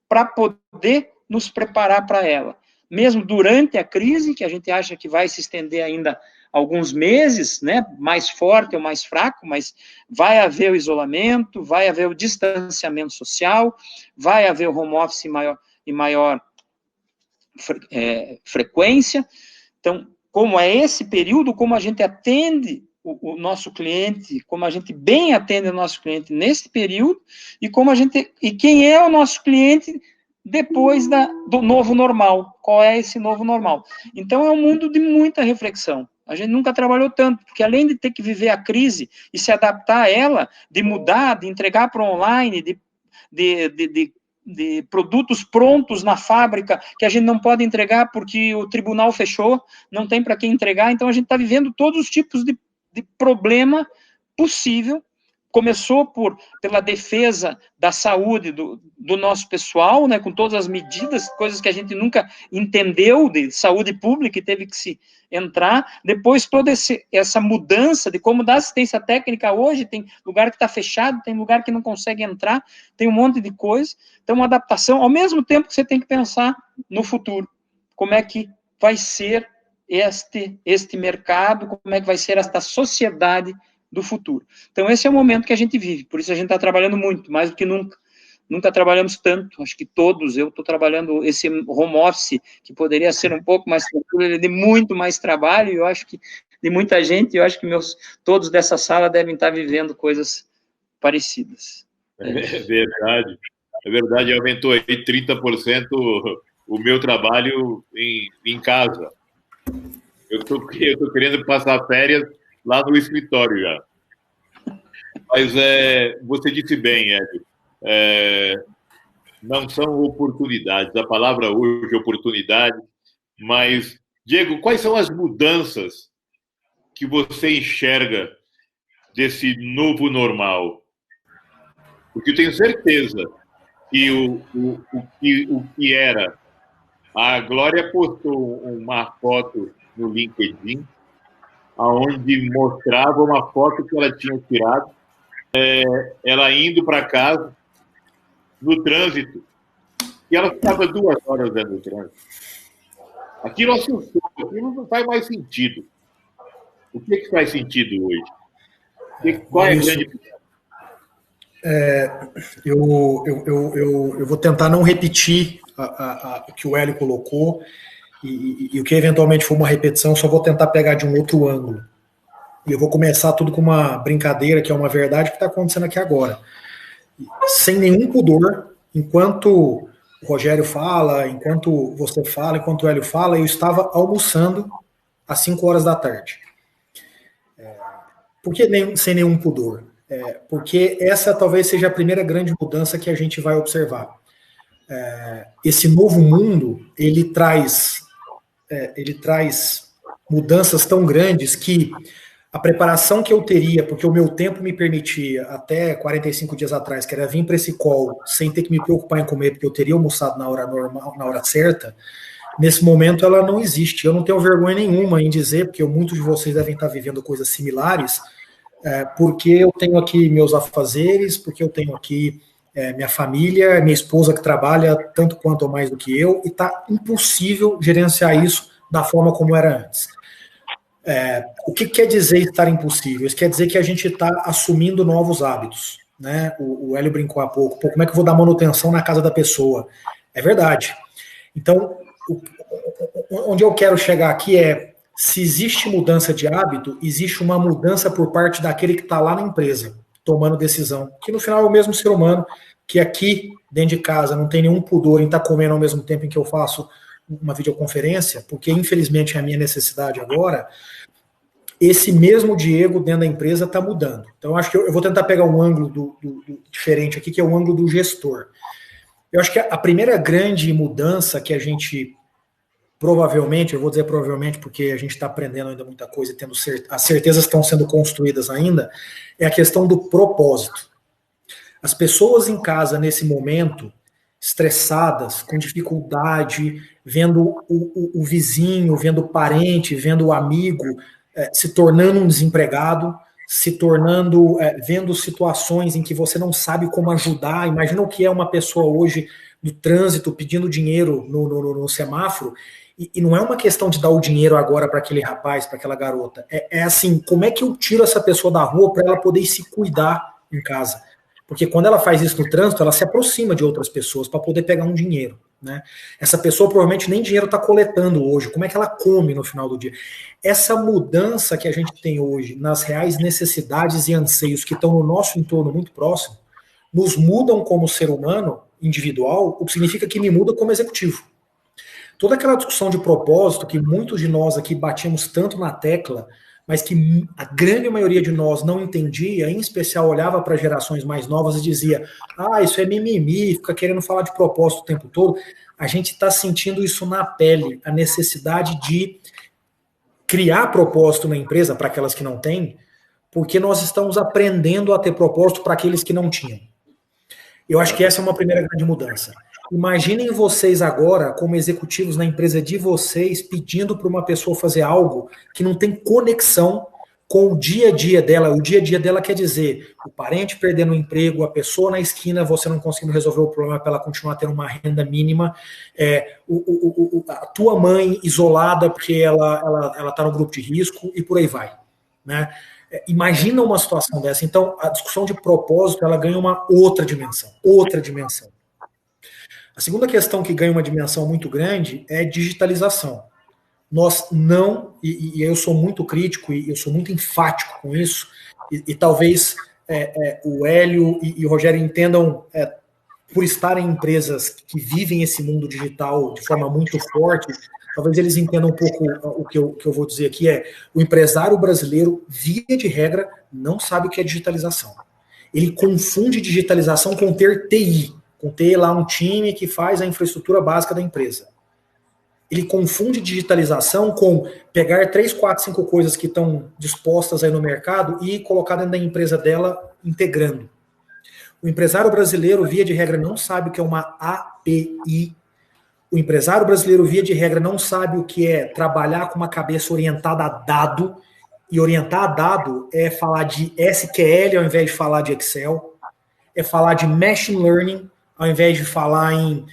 para poder nos preparar para ela. Mesmo durante a crise, que a gente acha que vai se estender ainda alguns meses, né? Mais forte ou mais fraco, mas vai haver o isolamento, vai haver o distanciamento social, vai haver o home office em maior frequência. Então, como é esse período, como a gente atende o nosso cliente, como a gente bem atende o nosso cliente nesse período, e quem é o nosso cliente depois do novo normal, qual é esse novo normal. Então, é um mundo de muita reflexão. A gente nunca trabalhou tanto, porque além de ter que viver a crise e se adaptar a ela, de mudar, de entregar para online, de produtos prontos na fábrica, que a gente não pode entregar porque o tribunal fechou, não tem para quem entregar. Então, a gente está vivendo todos os tipos de problema possível começou pela defesa da saúde do nosso pessoal, né, com todas as medidas, coisas que a gente nunca entendeu de saúde pública e teve que se entrar. Depois, toda essa mudança de como dar assistência técnica hoje, tem lugar que está fechado, tem lugar que não consegue entrar, tem um monte de coisa. Então, uma adaptação, ao mesmo tempo que você tem que pensar no futuro. Como é que vai ser este mercado, como é que vai ser esta sociedade do futuro. Então, esse é o momento que a gente vive, por isso a gente está trabalhando muito, mais do que nunca. Nunca trabalhamos tanto, acho que todos, eu estou trabalhando esse home office, que poderia ser um pouco mais tranquilo, ele é de muito mais trabalho, e eu acho que de muita gente, eu acho que todos dessa sala devem estar vivendo coisas parecidas. É verdade, aumentou aí 30% o meu trabalho em casa. Eu tô querendo passar férias lá no escritório já. Mas você disse bem, Hélio, não são oportunidades, a palavra hoje é oportunidade, mas, Diego, quais são as mudanças que você enxerga desse novo normal? Porque eu tenho certeza que o que era... A Glória postou uma foto no LinkedIn, onde mostrava uma foto que ela tinha tirado, ela indo para casa, no trânsito, e ela ficava 2 horas dentro do trânsito. Aquilo assustou, aquilo não faz mais sentido. O que faz sentido hoje? Qual é a grande... Eu vou tentar não repetir o que o Hélio colocou, e o que eventualmente for uma repetição, só vou tentar pegar de um outro ângulo. E eu vou começar tudo com uma brincadeira, que é uma verdade que está acontecendo aqui agora. Sem nenhum pudor, enquanto o Rogério fala, enquanto você fala, enquanto o Hélio fala, eu estava almoçando às 5 horas da tarde. Por que sem nenhum pudor? Porque essa talvez seja a primeira grande mudança que a gente vai observar. Esse novo mundo, ele traz mudanças tão grandes que a preparação que eu teria, porque o meu tempo me permitia, até 45 dias atrás, que era vir para esse call sem ter que me preocupar em comer, porque eu teria almoçado na hora normal, na hora certa, nesse momento ela não existe. Eu não tenho vergonha nenhuma em dizer, porque muitos de vocês devem estar vivendo coisas similares, porque eu tenho aqui meus afazeres, porque eu tenho aqui minha família, minha esposa que trabalha tanto quanto ou mais do que eu, e está impossível gerenciar isso da forma como era antes. O que quer dizer estar impossível? Isso quer dizer que a gente está assumindo novos hábitos, né? O Hélio brincou há pouco, como é que eu vou dar manutenção na casa da pessoa? É verdade. Então, onde eu quero chegar aqui se existe mudança de hábito, existe uma mudança por parte daquele que está lá na empresa, tomando decisão, que no final é o mesmo ser humano, que aqui, dentro de casa, não tem nenhum pudor em estar comendo ao mesmo tempo em que eu faço uma videoconferência, porque infelizmente é a minha necessidade agora. Esse mesmo Diego dentro da empresa está mudando. Então eu acho que eu vou tentar pegar um ângulo diferente aqui, que é o ângulo do gestor. Eu acho que a primeira grande mudança que a gente provavelmente, eu vou dizer provavelmente porque a gente está aprendendo ainda muita coisa e tendo as certezas estão sendo construídas ainda, é a questão do propósito. As pessoas em casa nesse momento, estressadas, com dificuldade, vendo o vizinho, vendo o parente, vendo o amigo se tornando um desempregado, vendo situações em que você não sabe como ajudar. Imagina o que é uma pessoa hoje no trânsito pedindo dinheiro no semáforo, e não é uma questão de dar o dinheiro agora para aquele rapaz, para aquela garota. É assim, como é que eu tiro essa pessoa da rua para ela poder se cuidar em casa? Porque quando ela faz isso no trânsito, ela se aproxima de outras pessoas para poder pegar um dinheiro, né? Essa pessoa provavelmente nem dinheiro está coletando hoje. Como é que ela come no final do dia? Essa mudança que a gente tem hoje nas reais necessidades e anseios que estão no nosso entorno muito próximo, nos mudam como ser humano individual, o que significa que me muda como executivo. Toda aquela discussão de propósito que muitos de nós aqui batíamos tanto na tecla, mas que a grande maioria de nós não entendia, em especial olhava para gerações mais novas e dizia, isso é mimimi, fica querendo falar de propósito o tempo todo. A gente está sentindo isso na pele, a necessidade de criar propósito na empresa, para aquelas que não têm, porque nós estamos aprendendo a ter propósito para aqueles que não tinham. Eu acho que essa é uma primeira grande mudança. Imaginem vocês agora, como executivos na empresa de vocês, pedindo para uma pessoa fazer algo que não tem conexão com o dia a dia dela. O dia a dia dela quer dizer o parente perdendo o emprego, a pessoa na esquina, você não conseguindo resolver o problema para ela continuar tendo uma renda mínima, a tua mãe isolada porque ela está no grupo de risco e por aí vai, né? Imagina uma situação dessa. Então, a discussão de propósito, ela ganha uma outra dimensão. A segunda questão que ganha uma dimensão muito grande é digitalização. Nós não, e eu sou muito crítico e eu sou muito enfático com isso, e talvez o Hélio e o Rogério entendam, por estarem em empresas que vivem esse mundo digital de forma muito forte, talvez eles entendam um pouco o que eu vou dizer aqui o empresário brasileiro, via de regra, não sabe o que é digitalização. Ele confunde digitalização com ter TI, com ter lá um time que faz a infraestrutura básica da empresa. Ele confunde digitalização com pegar 3, 4, 5 coisas que estão dispostas aí no mercado e colocar dentro da empresa dela, integrando. O empresário brasileiro, via de regra, não sabe o que é uma API. O empresário brasileiro, via de regra, não sabe o que é trabalhar com uma cabeça orientada a dado, e orientar a dado é falar de SQL ao invés de falar de Excel, é falar de machine learning ao invés de falar em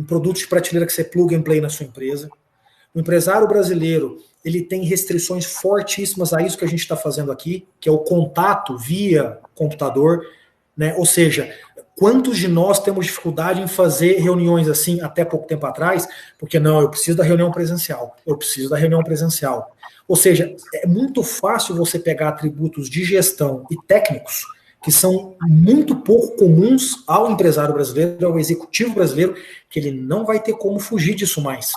produtos de prateleira que você plug and play na sua empresa. O empresário brasileiro, ele tem restrições fortíssimas a isso que a gente está fazendo aqui, que é o contato via computador, né? Ou seja, quantos de nós temos dificuldade em fazer reuniões assim até pouco tempo atrás? Porque não, eu preciso da reunião presencial. Ou seja, é muito fácil você pegar atributos de gestão e técnicos que são muito pouco comuns ao empresário brasileiro, ao executivo brasileiro, que ele não vai ter como fugir disso mais.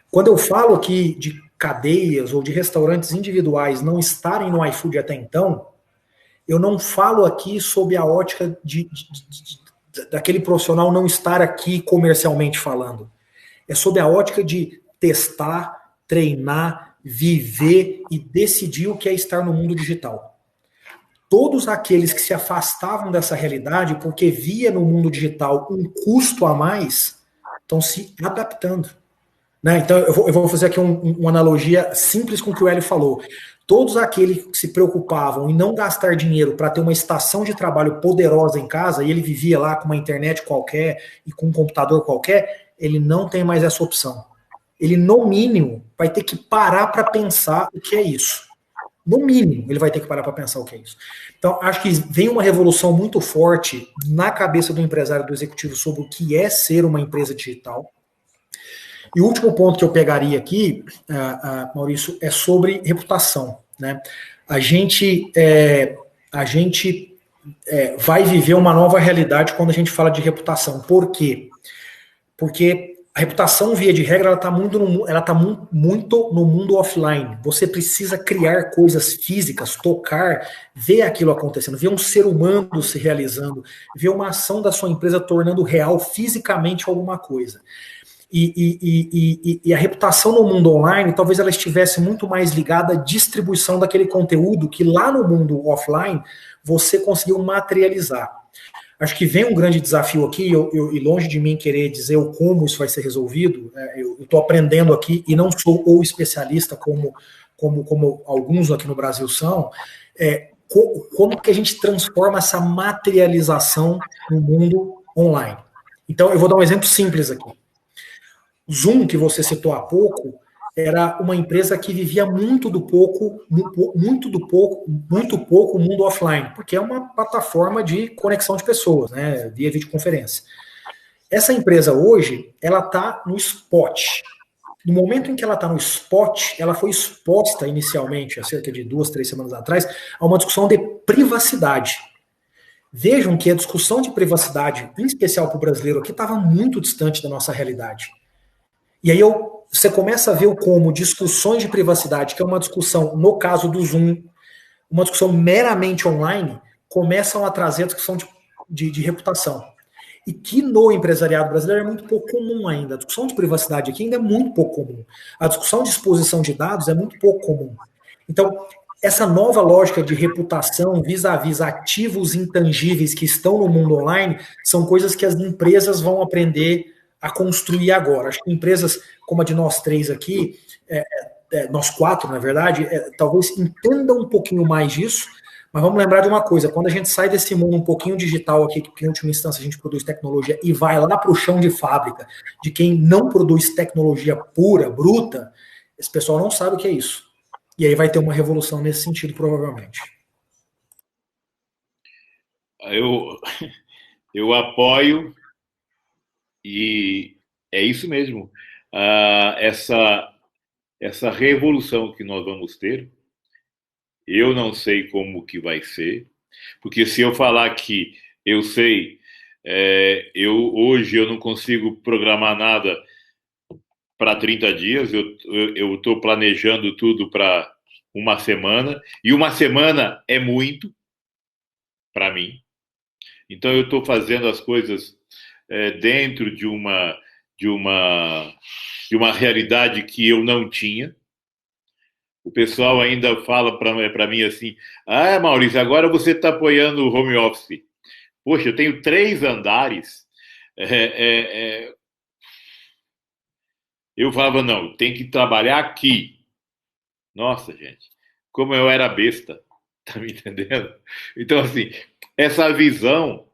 Quando eu falo aqui de cadeias ou de restaurantes individuais não estarem no iFood até então, eu não falo aqui sob a ótica daquele profissional não estar aqui comercialmente falando. É sob a ótica de testar, treinar, viver e decidir o que é estar no mundo digital. Todos aqueles que se afastavam dessa realidade porque via no mundo digital um custo a mais, estão se adaptando. Né? Então, eu vou fazer aqui uma analogia simples com o que o Hélio falou. Todos aqueles que se preocupavam em não gastar dinheiro para ter uma estação de trabalho poderosa em casa, e ele vivia lá com uma internet qualquer e com um computador qualquer, ele não tem mais essa opção. Ele, no mínimo, vai ter que parar para pensar o que é isso. No mínimo, ele vai ter que parar para pensar o que é isso. Então, acho que vem uma revolução muito forte na cabeça do empresário, do executivo, sobre o que é ser uma empresa digital. E o último ponto que eu pegaria aqui, Maurício, é sobre reputação. Né? A gente vai viver uma nova realidade quando a gente fala de reputação. Por quê? Porque a reputação, via de regra, ela está muito no mundo offline. Você precisa criar coisas físicas, tocar, ver aquilo acontecendo, ver um ser humano se realizando, ver uma ação da sua empresa tornando real fisicamente alguma coisa. E a reputação no mundo online, talvez ela estivesse muito mais ligada à distribuição daquele conteúdo que lá no mundo offline você conseguiu materializar. Acho que vem um grande desafio aqui, e longe de mim querer dizer como isso vai ser resolvido, eu estou aprendendo aqui, e não sou o especialista como alguns aqui no Brasil são, como que a gente transforma essa materialização no mundo online. Então, eu vou dar um exemplo simples aqui. Zoom, que você citou há pouco, era uma empresa que vivia muito pouco o mundo offline, porque é uma plataforma de conexão de pessoas, né, via videoconferência. Essa empresa hoje, ela está no spot. No momento em que ela está no spot, ela foi exposta inicialmente, há cerca de 2, 3 semanas atrás, a uma discussão de privacidade. Vejam que a discussão de privacidade, em especial para o brasileiro aqui, estava muito distante da nossa realidade. E aí você começa a ver como discussões de privacidade, que é uma discussão, no caso do Zoom, uma discussão meramente online, começam a trazer a discussão de reputação. E que no empresariado brasileiro é muito pouco comum ainda. A discussão de privacidade aqui ainda é muito pouco comum. A discussão de exposição de dados é muito pouco comum. Então, essa nova lógica de reputação vis-à-vis ativos intangíveis que estão no mundo online são coisas que as empresas vão aprender a construir agora. Acho que empresas como a de nós três aqui, nós quatro, na verdade, talvez entendam um pouquinho mais disso, mas vamos lembrar de uma coisa, quando a gente sai desse mundo um pouquinho digital aqui, que em última instância a gente produz tecnologia, e vai lá para o chão de fábrica de quem não produz tecnologia pura, bruta, esse pessoal não sabe o que é isso. E aí vai ter uma revolução nesse sentido, provavelmente. Eu apoio, e é isso mesmo. Essa revolução que nós vamos ter, eu não sei como que vai ser, porque se eu falar que eu sei, hoje eu não consigo programar nada para 30 dias, eu estou planejando tudo para uma semana, e uma semana é muito para mim. Então eu estou fazendo as coisas dentro de uma realidade que eu não tinha. O pessoal ainda fala para mim assim: Maurício, agora você está apoiando o home office. Poxa, eu tenho 3 andares. Eu falava, não, tem que trabalhar aqui. Nossa, gente, como eu era besta, tá me entendendo? Então, assim, essa visão,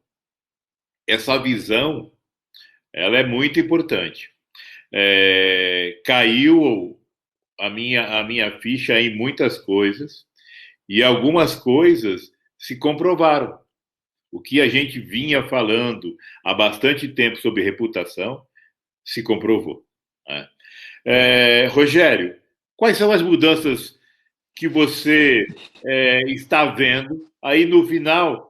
ela é muito importante. Caiu a minha ficha em muitas coisas, e algumas coisas se comprovaram. O que a gente vinha falando há bastante tempo sobre reputação se comprovou. Rogério, quais são as mudanças que você está vendo? Aí no final,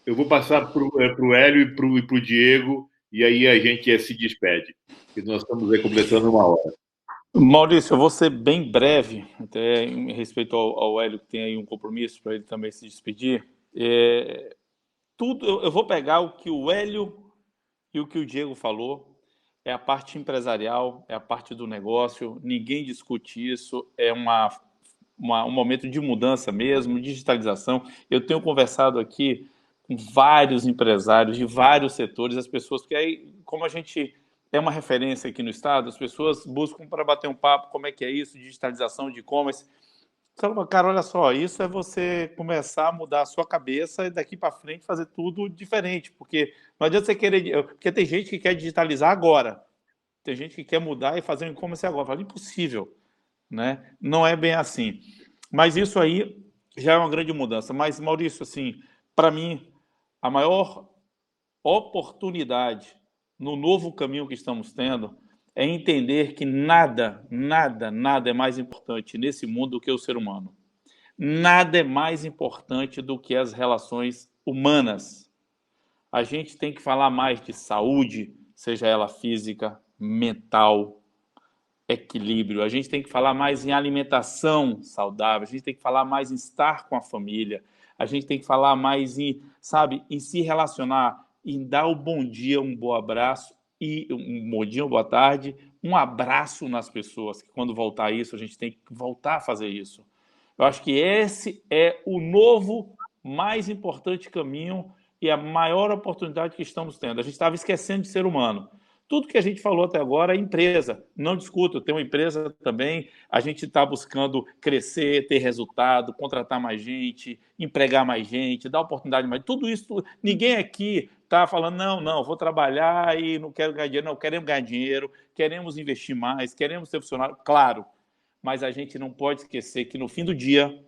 eu vou passar para o Hélio e para o Diego, e aí a gente se despede, porque nós estamos aí completando 1 hora. Maurício, eu vou ser bem breve, até em respeito ao Hélio, que tem aí um compromisso para ele também se despedir. Eu vou pegar o que o Hélio e o que o Diego falou. É a parte empresarial, é a parte do negócio, ninguém discute isso, é um momento de mudança mesmo, digitalização. Eu tenho conversado aqui com vários empresários de vários setores, as pessoas, que aí, como a gente é uma referência aqui no estado, as pessoas buscam para bater um papo, como é que é isso, digitalização de e-commerce. Cara, olha só, isso é você começar a mudar a sua cabeça e daqui para frente fazer tudo diferente, porque não adianta você querer... Porque tem gente que quer digitalizar agora, tem gente que quer mudar e fazer um e-commerce agora. Fala, impossível, né? Não é bem assim. Mas isso aí já é uma grande mudança. Mas, Maurício, assim, para mim, a maior oportunidade no novo caminho que estamos tendo é entender que nada é mais importante nesse mundo do que o ser humano. Nada é mais importante do que as relações humanas. A gente tem que falar mais de saúde, seja ela física, mental, equilíbrio. A gente tem que falar mais em alimentação saudável. A gente tem que falar mais em estar com a família. A gente tem que falar mais em se relacionar, em dar o bom dia, um bom abraço, e um bom dia, uma boa tarde, um abraço nas pessoas, que quando voltar isso, a gente tem que voltar a fazer isso. Eu acho que esse é o novo, mais importante caminho e a maior oportunidade que estamos tendo. A gente estava esquecendo de ser humano. Tudo que a gente falou até agora é empresa. Não discuto, eu tenho uma empresa também, a gente está buscando crescer, ter resultado, contratar mais gente, empregar mais gente, dar oportunidade mais. Tudo isso, ninguém aqui está falando, não, vou trabalhar e não quero ganhar dinheiro. Não, queremos ganhar dinheiro, queremos investir mais, queremos ter funcionário, claro. Mas a gente não pode esquecer que no fim do dia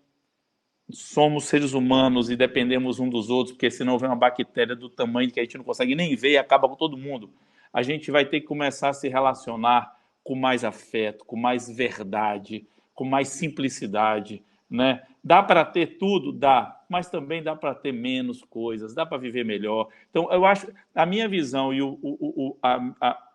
somos seres humanos e dependemos um dos outros, porque senão vem uma bactéria do tamanho que a gente não consegue nem ver e acaba com todo mundo. A gente vai ter que começar a se relacionar com mais afeto, com mais verdade, com mais simplicidade, né? Dá para ter tudo? Dá, mas também dá para ter menos coisas, dá para viver melhor. Então, eu acho, a minha visão e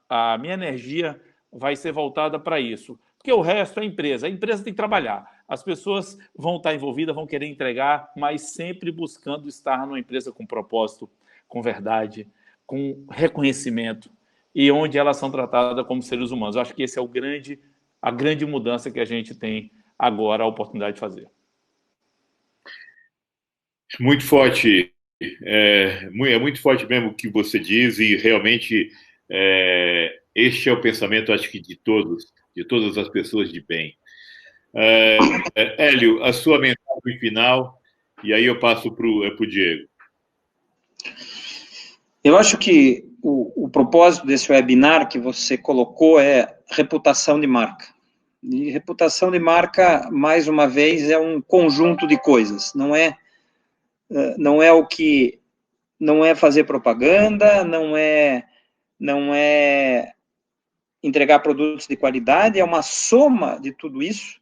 a minha energia vai ser voltada para isso. Porque o resto é empresa. A empresa tem que trabalhar. As pessoas vão estar envolvidas, vão querer entregar, mas sempre buscando estar numa empresa com propósito, com verdade, com reconhecimento, e onde elas são tratadas como seres humanos. Eu acho que esse é a grande mudança que a gente tem agora a oportunidade de fazer. Muito forte, é muito forte mesmo o que você diz, e realmente este é o pensamento, acho que de todas as pessoas de bem. Hélio, a sua mensagem final, e aí eu passo para o Diego. Eu acho que o propósito desse webinar que você colocou é reputação de marca. E reputação de marca, mais uma vez, é um conjunto de coisas. Não é fazer propaganda, não é entregar produtos de qualidade, é uma soma de tudo isso.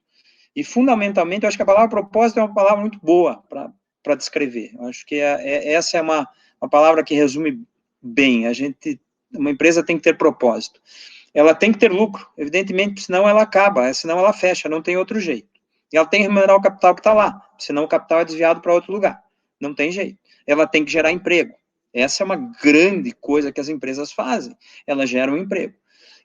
E, fundamentalmente, eu acho que a palavra propósito é uma palavra muito boa para descrever. Eu acho que essa é uma palavra que resume bem. Uma empresa tem que ter propósito. Ela tem que ter lucro, evidentemente, senão ela acaba, senão ela fecha, não tem outro jeito. E ela tem que remunerar o capital que está lá, senão o capital é desviado para outro lugar. Não tem jeito. Ela tem que gerar emprego. Essa é uma grande coisa que as empresas fazem. Elas geram emprego.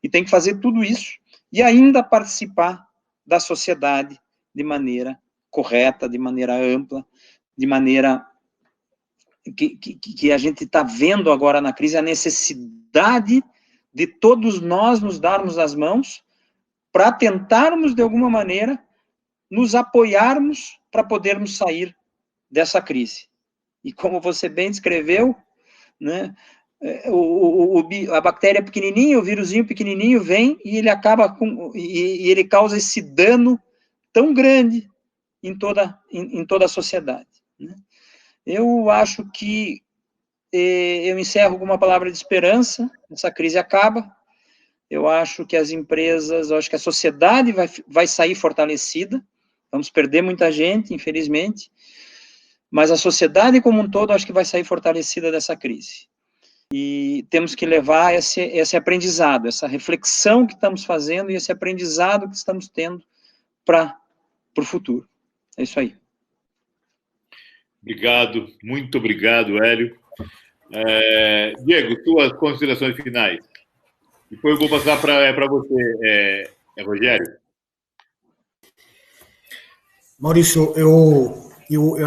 E tem que fazer tudo isso e ainda participar da sociedade de maneira correta, de maneira ampla, de maneira que a gente está vendo agora na crise, a necessidade de todos nós nos darmos as mãos para tentarmos, de alguma maneira, nos apoiarmos para podermos sair dessa crise. E como você bem descreveu, né, a bactéria pequenininha, o vírusinho pequenininho vem e ele acaba e ele causa esse dano tão grande em toda a sociedade, né? Eu acho que eu encerro com uma palavra de esperança. Essa crise acaba. Eu acho que as empresas, eu acho que a sociedade vai sair fortalecida. Vamos perder muita gente, infelizmente, mas a sociedade como um todo, acho que vai sair fortalecida dessa crise. E temos que levar esse aprendizado, essa reflexão que estamos fazendo e esse aprendizado que estamos tendo para o futuro. É isso aí. Obrigado, muito obrigado, Hélio. Diego, suas considerações finais. Depois eu vou passar para você, Rogério. Maurício, eu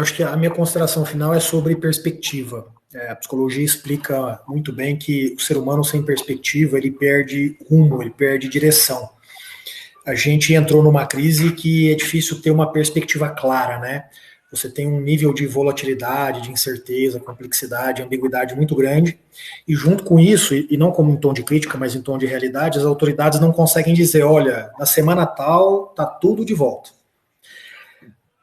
acho que a minha consideração final é sobre perspectiva. A psicologia explica muito bem que o ser humano sem perspectiva, ele perde rumo, ele perde direção. A gente entrou numa crise que é difícil ter uma perspectiva clara, né? Você tem um nível de volatilidade, de incerteza, complexidade, ambiguidade muito grande, e junto com isso, e não como em tom de crítica, mas em tom de realidade, as autoridades não conseguem dizer, olha, na semana tal, tá tudo de volta.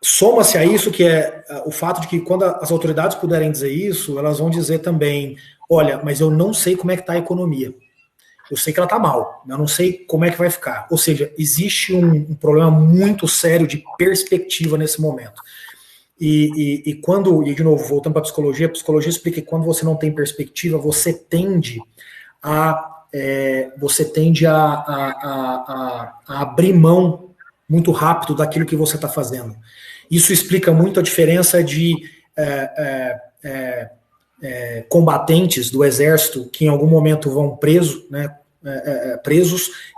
Soma-se a isso que é o fato de que quando as autoridades puderem dizer isso, elas vão dizer também, olha, mas eu não sei como é que está a economia. Eu sei que ela está mal, eu não sei como é que vai ficar. Ou seja, existe um problema muito sério de perspectiva nesse momento. E de novo, voltando para a psicologia explica que quando você não tem perspectiva, você tende a abrir mão muito rápido daquilo que você está fazendo. Isso explica muito a diferença de combatentes do exército que em algum momento vão presos,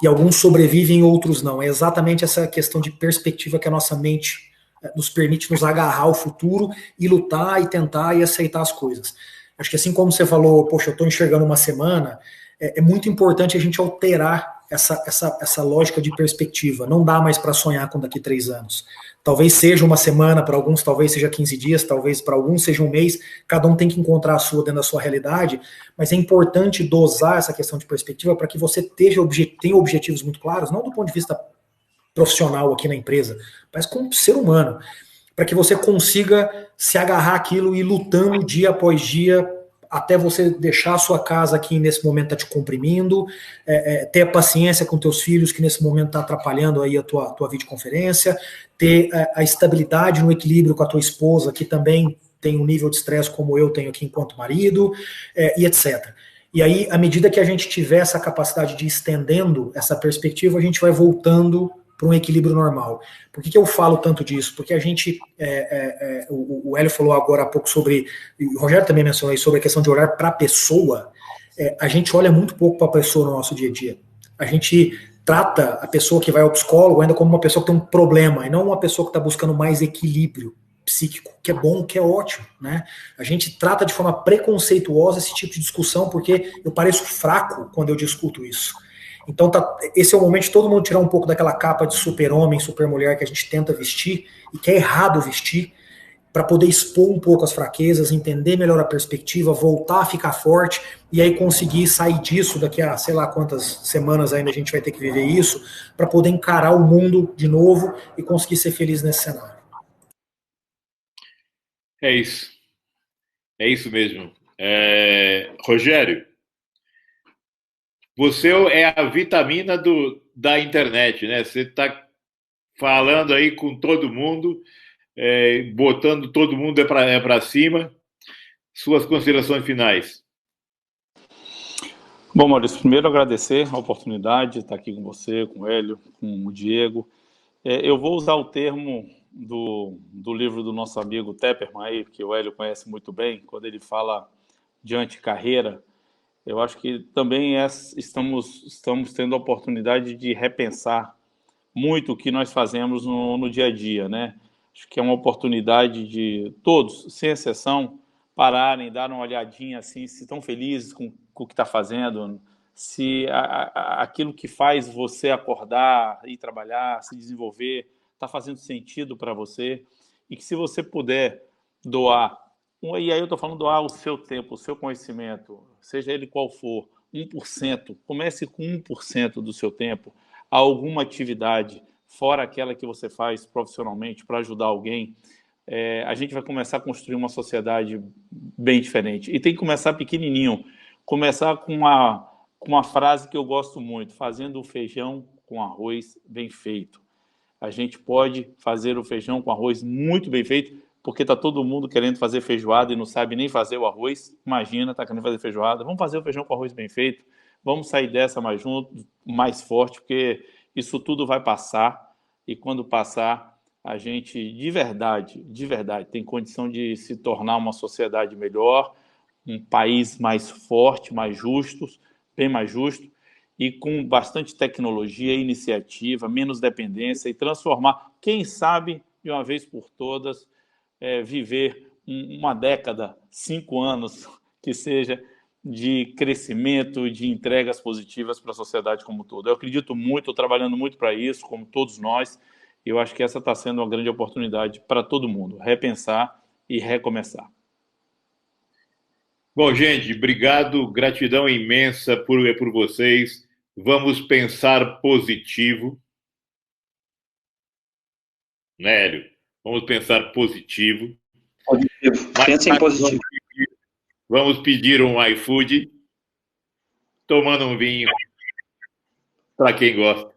e alguns sobrevivem, outros não. É exatamente essa questão de perspectiva que a nossa mente nos permite nos agarrar ao futuro e lutar e tentar e aceitar as coisas. Acho que assim como você falou, poxa, eu estou enxergando uma semana, é muito importante a gente alterar essa lógica de perspectiva. Não dá mais para sonhar com daqui 3 anos. Talvez seja uma semana, para alguns talvez seja 15 dias, talvez para alguns seja um mês, cada um tem que encontrar a sua dentro da sua realidade, mas é importante dosar essa questão de perspectiva para que você tenha objetivos muito claros, não do ponto de vista profissional aqui na empresa, mas como ser humano, para que você consiga se agarrar àquilo e ir lutando dia após dia até você deixar a sua casa que nesse momento está te comprimindo, ter paciência com teus filhos que nesse momento está atrapalhando aí a tua videoconferência, ter a estabilidade no equilíbrio com a tua esposa que também tem um nível de estresse como eu tenho aqui enquanto marido, e etc. E aí, à medida que a gente tiver essa capacidade de ir estendendo essa perspectiva, a gente vai voltando para um equilíbrio normal. Por que eu falo tanto disso? Porque a gente, o Hélio falou agora há pouco sobre, e o Rogério também mencionou aí, sobre a questão de olhar para a pessoa. A gente olha muito pouco para a pessoa no nosso dia a dia. A gente trata a pessoa que vai ao psicólogo ainda como uma pessoa que tem um problema, e não uma pessoa que está buscando mais equilíbrio psíquico, que é bom, que é ótimo, né? A gente trata de forma preconceituosa esse tipo de discussão, porque eu pareço fraco quando eu discuto isso. Então, esse é o momento de todo mundo tirar um pouco daquela capa de super-homem, super-mulher que a gente tenta vestir, e que é errado vestir, para poder expor um pouco as fraquezas, entender melhor a perspectiva, voltar a ficar forte, e aí conseguir sair disso daqui a sei lá quantas semanas ainda a gente vai ter que viver isso, para poder encarar o mundo de novo e conseguir ser feliz nesse cenário. É isso. É isso mesmo. Rogério, você é a vitamina da internet, né? Você está falando aí com todo mundo, botando todo mundo para cima. Suas considerações finais. Bom, Maurício, primeiro agradecer a oportunidade de estar aqui com você, com o Hélio, com o Diego. Eu vou usar o termo do livro do nosso amigo Tepperman, aí, que o Hélio conhece muito bem, quando ele fala de anticarreira. Eu acho que também estamos tendo a oportunidade de repensar muito o que nós fazemos no dia a dia, né? Acho que é uma oportunidade de todos, sem exceção, pararem, dar uma olhadinha assim, se estão felizes com o que está fazendo, se aquilo que faz você acordar, ir trabalhar, se desenvolver, está fazendo sentido para você, e que se você puder doar, e aí eu estou falando doar o seu tempo, o seu conhecimento, seja ele qual for, 1%, comece com 1% do seu tempo a alguma atividade, fora aquela que você faz profissionalmente para ajudar alguém, a gente vai começar a construir uma sociedade bem diferente. E tem que começar pequenininho, começar com uma frase que eu gosto muito, fazendo o feijão com arroz bem feito. A gente pode fazer o feijão com arroz muito bem feito, porque está todo mundo querendo fazer feijoada e não sabe nem fazer o arroz. Imagina, está querendo fazer feijoada. Vamos fazer o feijão com arroz bem feito. Vamos sair dessa mais junto, mais forte, porque isso tudo vai passar. E quando passar, a gente, de verdade, tem condição de se tornar uma sociedade melhor, um país mais forte, mais justo, bem mais justo, e com bastante tecnologia, iniciativa, menos dependência, e transformar, quem sabe, de uma vez por todas, viver uma década, 5 anos, que seja de crescimento, de entregas positivas para a sociedade como um todo. Eu acredito muito, estou trabalhando muito para isso, como todos nós, e eu acho que essa está sendo uma grande oportunidade para todo mundo, repensar e recomeçar. Bom, gente, obrigado, gratidão imensa por vocês. Vamos pensar positivo. Né, Hélio? Vamos pensar positivo. Positivo. Pensa em positivo. Vamos pedir um iFood, tomando um vinho, para quem gosta.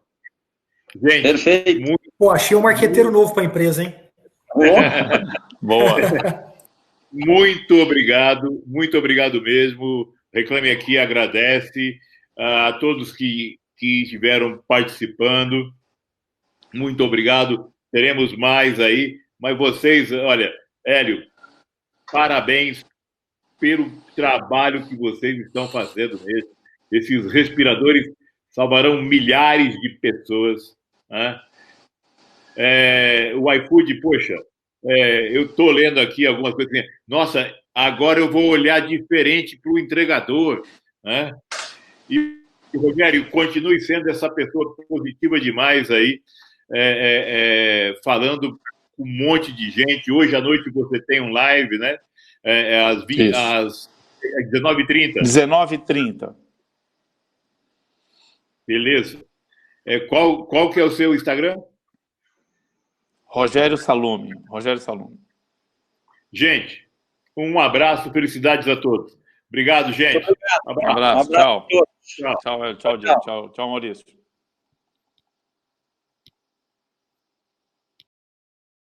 Gente, perfeito. Pô, achei um marqueteiro novo para a empresa, hein? Boa. Muito obrigado mesmo. Reclame Aqui agradece a todos que estiveram participando. Muito obrigado. Teremos mais aí. Mas vocês, olha, Hélio, parabéns pelo trabalho que vocês estão fazendo mesmo. Esses respiradores salvarão milhares de pessoas. Né? O iFood, poxa, eu estou lendo aqui algumas coisas. Nossa, agora eu vou olhar diferente para o entregador. Né? E, Rogério, continue sendo essa pessoa positiva demais aí, falando com um monte de gente. Hoje à noite você tem um live, né? Às 19h30. 19h30. Beleza. Qual que é o seu Instagram? Rogério Salume. Rogério Salume. Gente, um abraço, felicidades a todos. Obrigado, gente. Um abraço. Tchau. Tchau, Diego. Tchau, Maurício.